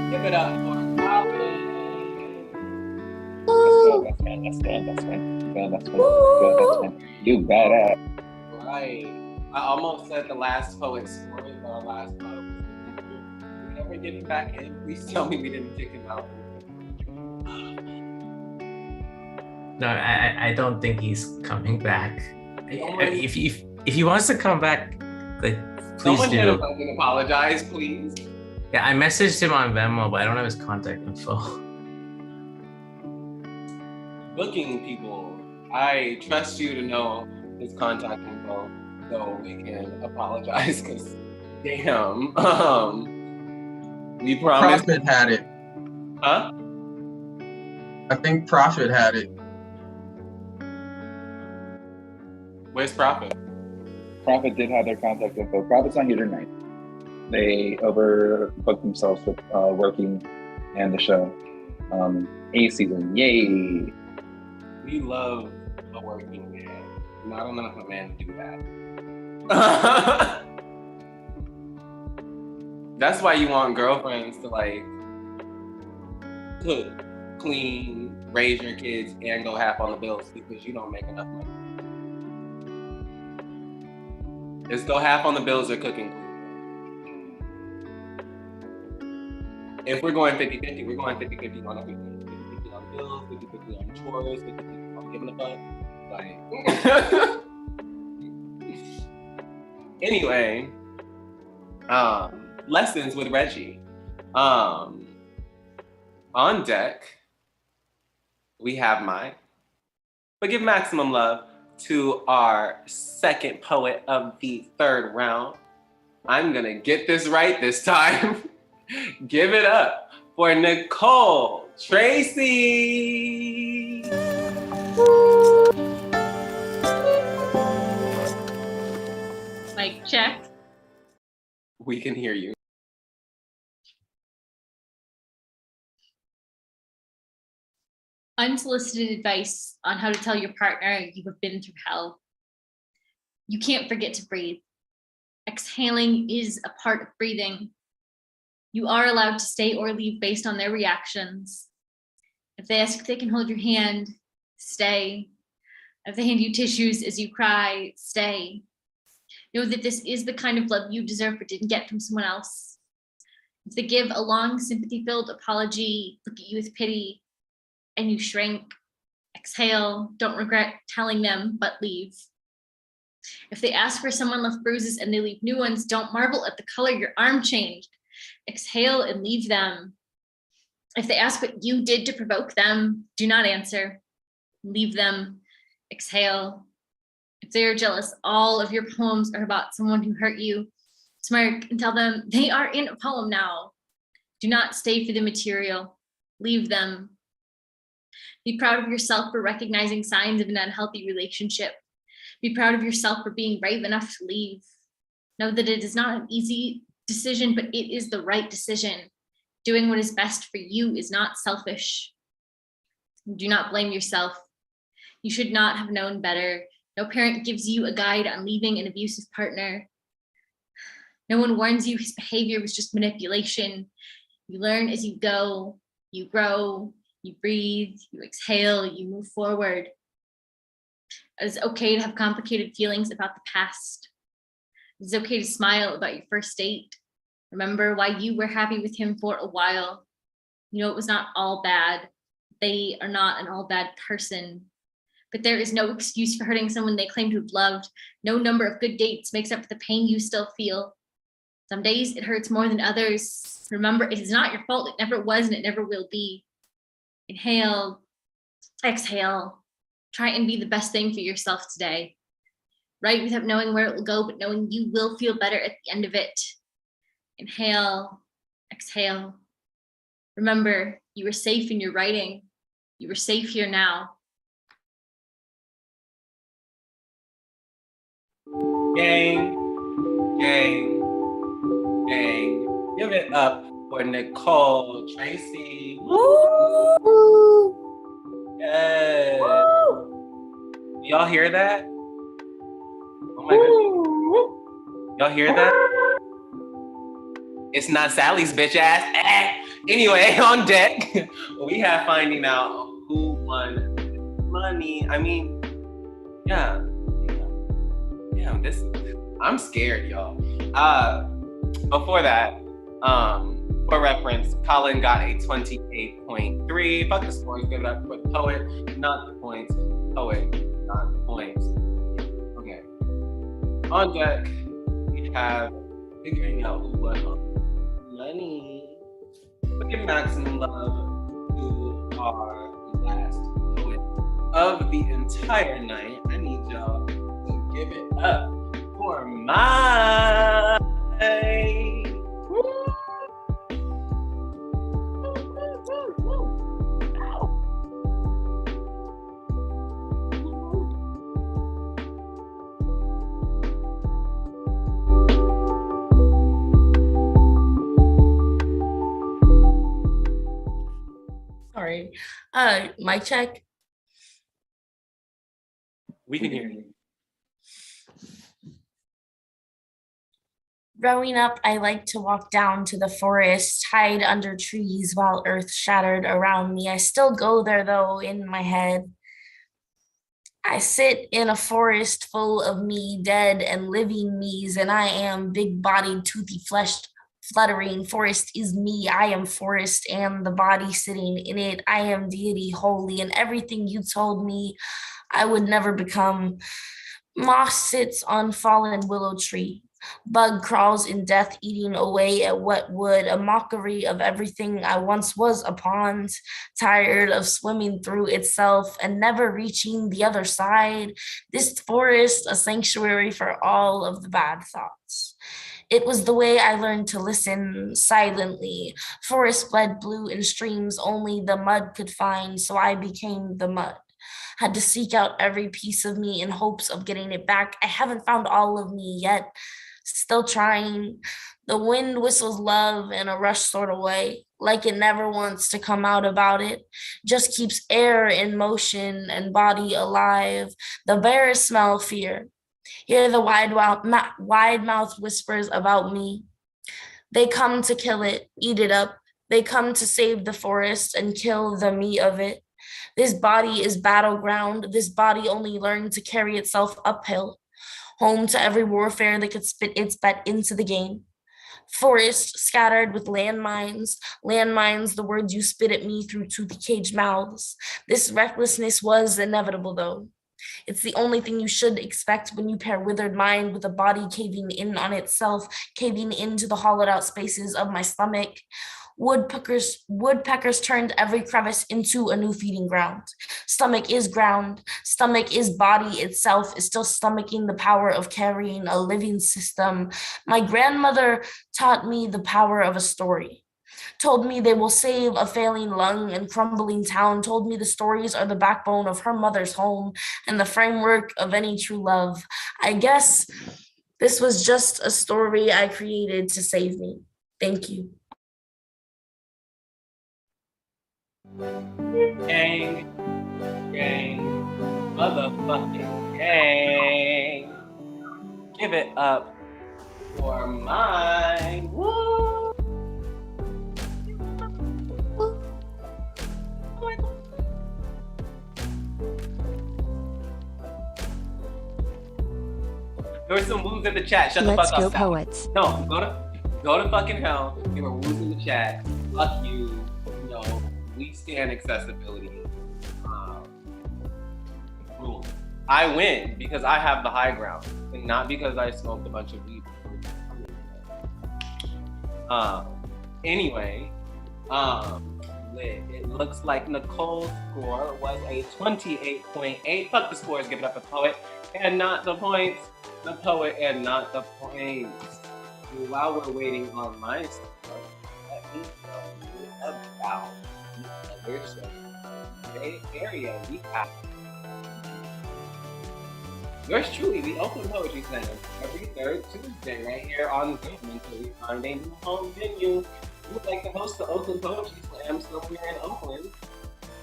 Speaker 2: Give it up for Calvin.
Speaker 6: That's good. That's good. That's good. Good. That's good. Good. That's good. You badass.
Speaker 2: Right. I almost said the last poet's story, but our last poet was we never get him back in. Please tell me we didn't kick him out.
Speaker 1: No, I don't think he's coming back. If he wants to come back, like, please
Speaker 2: Someone
Speaker 1: do.
Speaker 2: hit him up and apologize, please.
Speaker 1: Yeah, I messaged him on Venmo, but I don't have his contact info.
Speaker 2: Booking people, I trust you to know his contact info so we can apologize, because damn, we promised.
Speaker 5: Prophet had it.
Speaker 2: Huh?
Speaker 5: I think Prophet had it.
Speaker 2: Where's Prophet?
Speaker 6: Prophet did have their contact info. Prophet's not here tonight. They overbooked themselves with working and the show. A season, yay!
Speaker 2: We love a working man. Not enough a man to do that. That's why you want girlfriends to like cook, clean, raise your kids, and go half on the bills because you don't make enough money. Let's go half on the bills or cooking. If we're going 50-50, we're going 50-50 on everything. 50-50 on bills, 50-50 on chores, 50-50 on giving a fuck. Like, anyway, lessons with Reggie. On deck, we have mine. But give maximum love to our second poet of the third round. I'm gonna get this right this time. Give it up for Nicole Tracy.
Speaker 8: Mic check.
Speaker 2: We can hear you.
Speaker 8: Unsolicited advice on how to tell your partner you have been through hell. You can't forget to breathe. Exhaling is a part of breathing. You are allowed to stay or leave based on their reactions. If they ask if they can hold your hand, stay. If they hand you tissues as you cry, stay. Know that this is the kind of love you deserve but didn't get from someone else. If they give a long, sympathy-filled apology, look at you with pity, and you shrink, exhale, don't regret telling them, but leave. If they ask where someone left bruises and they leave new ones, don't marvel at the color your arm changed. Exhale and leave them. If they ask what you did to provoke them, do not answer. Leave them. Exhale. If they are jealous, all of your poems are about someone who hurt you. Smirk and tell them they are in a poem now. Do not stay for the material. Leave them. Be proud of yourself for recognizing signs of an unhealthy relationship. Be proud of yourself for being brave enough to leave. Know that it is not an easy decision, but it is the right decision. Doing what is best for you is not selfish. Do not blame yourself. You should not have known better. No parent gives you a guide on leaving an abusive partner. No one warns you his behavior was just manipulation. You learn as you go, you grow, you breathe, you exhale, you move forward. It's okay to have complicated feelings about the past. It's okay to smile about your first date. Remember why you were happy with him for a while. You know, it was not all bad. They are not an all bad person. But there is no excuse for hurting someone they claim to have loved. No number of good dates makes up for the pain you still feel. Some days it hurts more than others. Remember, it is not your fault. It never was and it never will be. Inhale, exhale. Try and be the best thing for yourself today. Write without knowing where it will go, but knowing you will feel better at the end of it. Inhale, exhale. Remember, you were safe in your writing. You were safe here now.
Speaker 2: Gang, gang, gang. Give it up for Nicole Tracy. Woo! Yes. Woo! Y'all hear that? Oh my goodness. Y'all hear that? It's not Sally's bitch ass. Anyway, on deck, we have finding out who won money. I mean, yeah. I'm scared, y'all. Before that, for reference, Colin got a 28.3. Fuck the scores, give it up for the poet, not the points. Poet, not the points. Okay. On deck, we have figuring out who won money. Look at maximum love to our last poet of the entire night. I need y'all to give it up for my.
Speaker 3: Sorry. Mic check.
Speaker 2: We can hear you.
Speaker 3: Growing up, I liked to walk down to the forest, hide under trees while earth shattered around me. I still go there though, in my head. I sit in a forest full of me, dead and living me's, and I am big-bodied, toothy-fleshed, fluttering. Forest is me. I am forest and the body sitting in it. I am deity holy, and everything you told me I would never become. Moss sits on fallen willow tree. Bug crawls in death, eating away at what would, a mockery of everything I once was a pond, tired of swimming through itself and never reaching the other side. This forest, a sanctuary for all of the bad thoughts. It was the way I learned to listen silently. Forest bled blue in streams only the mud could find, so I became the mud. Had to seek out every piece of me in hopes of getting it back. I haven't found all of me yet. Still trying. The wind whistles love in a rush sort of way, like it never wants to come out about it. Just keeps air in motion and body alive. The bears smell fear. Hear the wide-mouthed whispers about me. They come to kill it, eat it up. They come to save the forest and kill the meat of it. This body is battleground. This body only learned to carry itself uphill. Home to every warfare that could spit its bet into the game. Forest scattered with landmines, the words you spit at me through toothy caged mouths. This recklessness was inevitable though. It's the only thing you should expect when you pair withered mind with a body caving in on itself, caving into the hollowed out spaces of my stomach. Woodpeckers turned every crevice into a new feeding ground. Stomach is ground. Stomach is body itself, is still stomaching the power of carrying a living system. My grandmother taught me the power of a story. Told me they will save a failing lung and crumbling town, told me the stories are the backbone of her mother's home and the framework of any true love. I guess this was just a story I created to save me. Thank you.
Speaker 2: Gang, motherfucking gang. Give it up for mine. Woo! There were some woos in the chat. Shut the
Speaker 4: Let's
Speaker 2: fuck
Speaker 4: go
Speaker 2: up.
Speaker 4: poets.
Speaker 2: No, go to fucking hell. There were woos in the chat. Fuck you. You know, we stand accessibility. Boom. I win because I have the high ground, and not because I smoked a bunch of weed. Anyway, it looks like Nicole's score was a 28.8. Fuck the scores, give it up the poet and not the points. The poet and not the points. And while we're waiting on my score, let me tell you about the other show. Bay Area, we have yours truly, the Oakland Poetry Slam, every third Tuesday right here on Zoom until we find a new home venue. If you would like to host the Oakland Poetry Slam somewhere in Oakland,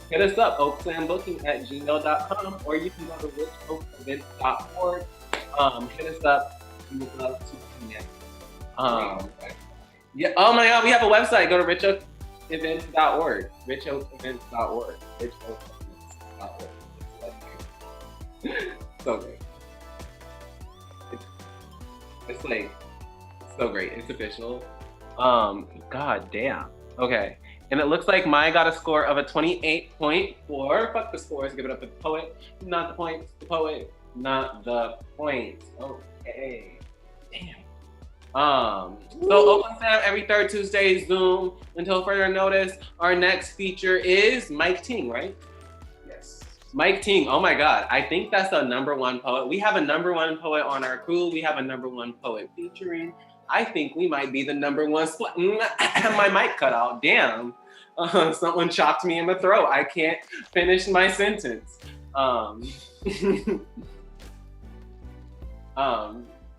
Speaker 2: hit us up, oaksambooking@gmail.com, or you can go to richoakevents.org. Hit us up. We would love to connect. Yeah. Oh my God, we have a website. Go to richoakevents.org. richoakevents.org. richoakevents.org. So great. It's like so great. It's official. God damn. Okay. And it looks like Maya got a score of a 28.4. Fuck the scores. Give it up to the poet. Not the points. The poet. Not the points. Okay. Damn. So Oakland Sam every third Tuesday, Zoom. Until further notice, our next feature is Mike Ting, right? Mike Ting, oh my God, I think that's the #1 poet. We have a #1 poet on our crew. We have a #1 poet featuring. I think we might be the #1 my mic cut out, damn. Someone chopped me in the throat. I can't finish my sentence.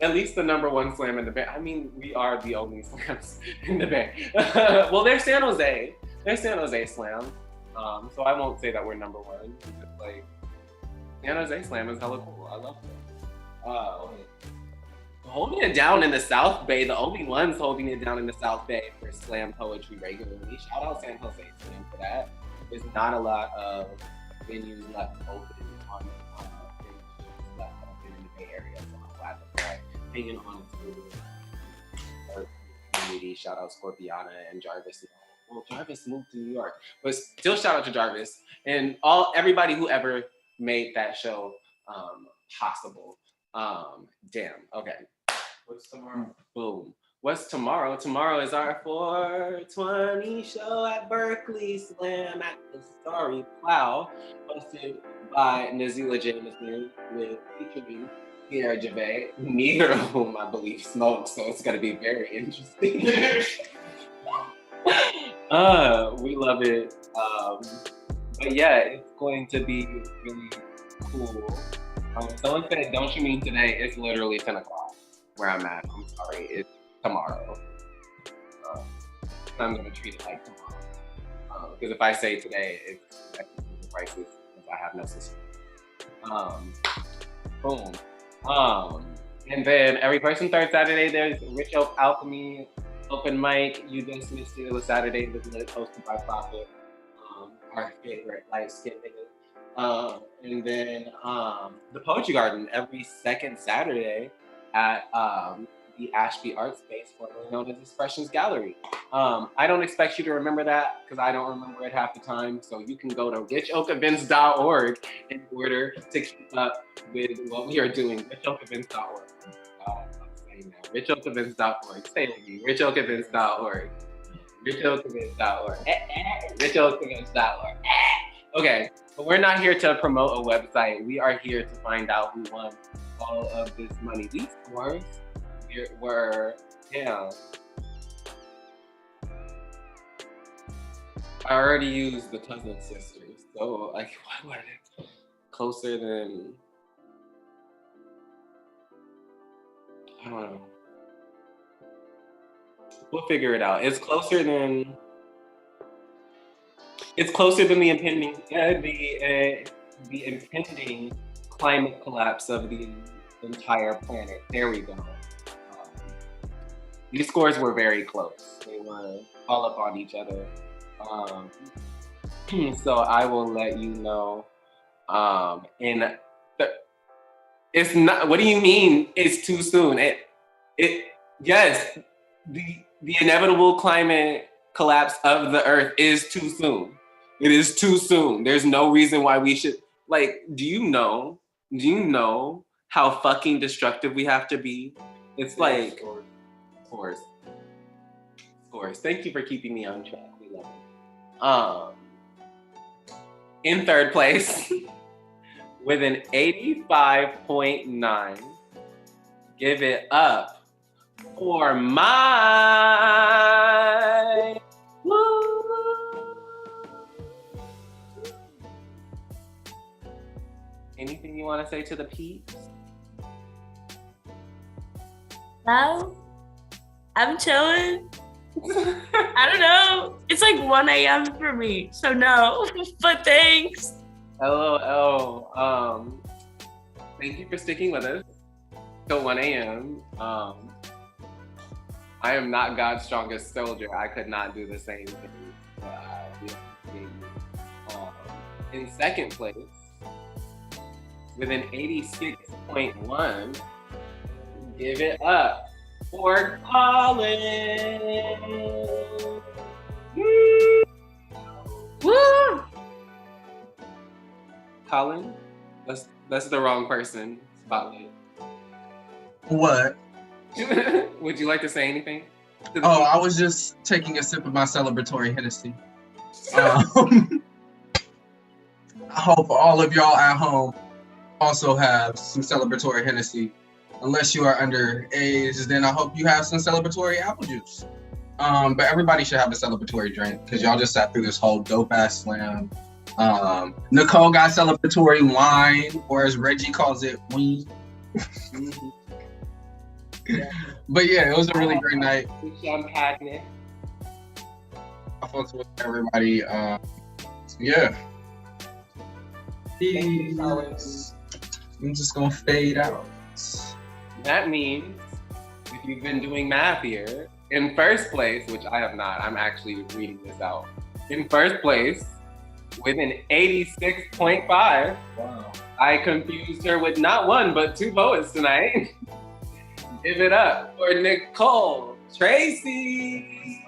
Speaker 2: At least the #1 slam in the band. I mean, we are the only slams in the band. Well, there's San Jose. There's San Jose Slam. So I won't say that we're #1. It's like San Jose Slam is hella cool. I love it. Holding it down in the South Bay, the only ones holding it down in the South Bay for slam poetry regularly. Shout out San Jose Slam for that. There's not a lot of venues left open on venues left open in the Bay Area, so I'm glad that they're hanging on to our community. Shout out Scorpiana and Jarvis. Well, Jarvis moved to New York, but still shout out to Jarvis and everybody who ever made that show possible. Damn. Okay. What's tomorrow? Boom. What's tomorrow? Tomorrow is our 420 show at Berkeley Slam at the Starry Plow, hosted by Nazila Jameson with featuring Pierre Gervais, neither of whom I believe smokes, so it's gonna be very interesting. We love it. But yeah, it's going to be really cool. Someone said, don't you mean today? It's literally 10 o'clock where I'm at. I'm sorry, it's tomorrow. I'm gonna treat it like tomorrow. Because if I say today, it's the prices because I have no system. Boom. And then every person third Saturday, there's Rich Oak Alchemy open mic. You just missed it. It was Saturday, hosted by Prophet, our favorite light skin nigga. And then the Poetry Garden every second Saturday at the Ashby Art Space, formerly known as Expressions Gallery. I don't expect you to remember that because I don't remember it half the time. So you can go to richoakevents.org in order to keep up with what we are doing. Richoakevents.org. I'm saying that. Richoakevents.org. Say it with me. Richoakevents.org. Richoakevents.org. Richoakevents.org. Okay, but we're not here to promote a website. We are here to find out who won all of this money. These scores were, yeah. I already used the Cousin Sisters, so like, what are they? Closer than, I don't know. We'll figure it out. It's closer than the impending, the impending climate collapse of the entire planet. There we go. These scores were very close. They were all up on each other. So I will let you know. It's not. What do you mean? It's too soon. Yes. The inevitable climate collapse of the Earth is too soon. It is too soon. There's no reason why we should, like, do you know how fucking destructive we have to be? It's like, scores. Thank you for keeping me on track. We love it. In third place, with an 85.9, give it up for my Anything you want to say to the peeps?
Speaker 3: No, I'm chilling. I don't know. It's like 1 a.m. for me, so no, but thanks.
Speaker 2: LOL. Thank you for sticking with us till 1 a.m. I am not God's strongest soldier. I could not do the same thing. In second place, with an 86.1, give it up for Colin.
Speaker 8: Woo!
Speaker 2: Colin, that's the wrong person. Spotlight.
Speaker 5: What?
Speaker 2: Would you like to say anything?
Speaker 5: Oh, I was just taking a sip of my celebratory Hennessy. I hope all of y'all at home also have some celebratory Hennessy. Unless you are underage, then I hope you have some celebratory apple juice. But everybody should have a celebratory drink because y'all just sat through this whole dope ass slam. Nicole got celebratory wine, or as Reggie calls it, weed. But yeah, it was a really great night.
Speaker 2: Champagne.
Speaker 5: I fucked with everybody. Yeah. I'm just gonna fade out.
Speaker 2: That means, if you've been doing math here, in first place, which I have not, I'm actually reading this out. In first place, with an 86.5.
Speaker 6: Wow.
Speaker 2: I confused her with not one, but two poets tonight. Give it up for Nicole Tracy.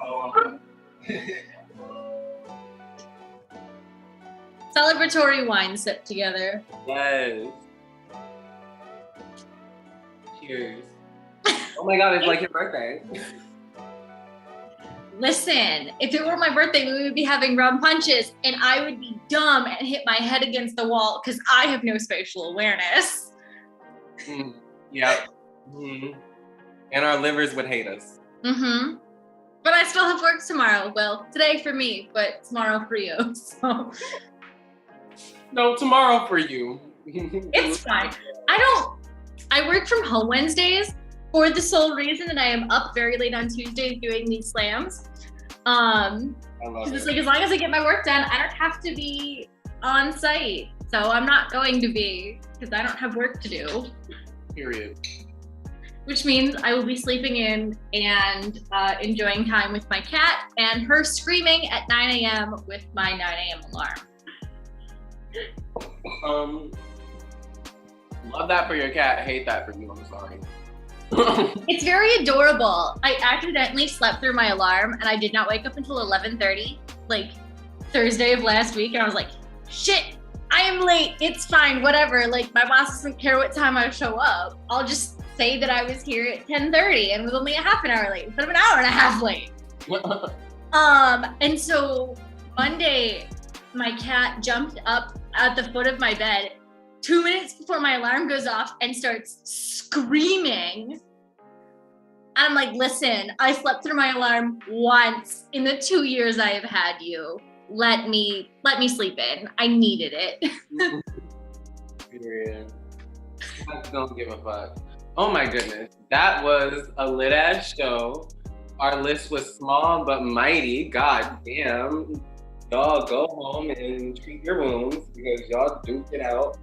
Speaker 8: Celebratory wine sip together.
Speaker 2: Yes. Cheers. Oh my God, it's like your birthday.
Speaker 8: Listen, if it were my birthday, we would be having rum punches and I would be dumb and hit my head against the wall because I have no spatial awareness.
Speaker 2: Yep. And our livers would hate us.
Speaker 8: But I still have work tomorrow. Well, today for me, but tomorrow for you. So
Speaker 2: no, tomorrow for you.
Speaker 8: It's fine. I work from home Wednesdays for the sole reason that I am up very late on Tuesdays doing these slams.
Speaker 2: I love
Speaker 8: It's
Speaker 2: it.
Speaker 8: like, as long as I get my work done, I don't have to be on site. So I'm not going to be because I don't have work to do.
Speaker 2: Period.
Speaker 8: Which means I will be sleeping in and enjoying time with my cat and her screaming at 9 a.m. with my 9 a.m. alarm.
Speaker 2: Love that for your cat, hate that for you, I'm sorry.
Speaker 8: It's very adorable. I accidentally slept through my alarm and I did not wake up until 11:30, like Thursday of last week. And I was like, shit, I am late. It's fine, whatever. Like my boss doesn't care what time I show up. I'll just say that I was here at 10:30 and was only a half an hour late instead of an hour and a half late. And so Monday, my cat jumped up at the foot of my bed 2 minutes before my alarm goes off and starts screaming. And I'm like, listen, I slept through my alarm once in the 2 years I have had you. Let me sleep in. I needed it.
Speaker 2: Period. I don't give a fuck. Oh my goodness. That was a lit ass show. Our list was small but mighty. God damn. Y'all go home and treat your wounds because y'all duked it out.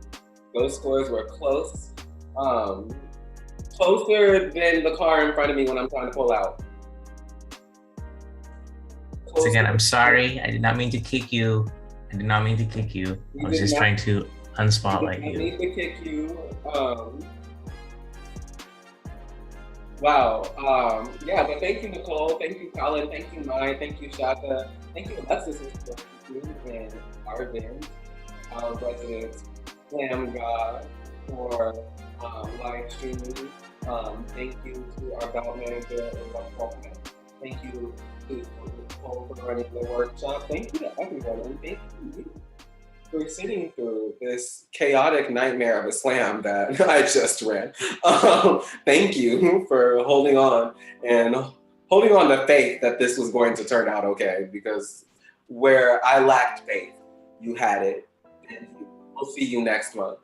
Speaker 2: Those scores were close. Closer than the car in front of me when I'm trying to pull out.
Speaker 1: Once again, I'm sorry. I did not mean to kick you. I was just trying to unspotlight you.
Speaker 2: I need to kick you. Wow. Yeah, but thank you, Nicole. Thank you, Colin. Thank you, Mai. Thank you, Tshaka. Thank you, Alexis, and Arvin, our resident Slam God, for live streaming. Thank you to our belt manager, thank you to Nicole for running the workshop. Thank you to everyone, and thank you for sitting through this chaotic nightmare of a slam that I just ran. Thank you for holding on to faith that this was going to turn out okay, because where I lacked faith, you had it. And we'll see you next month.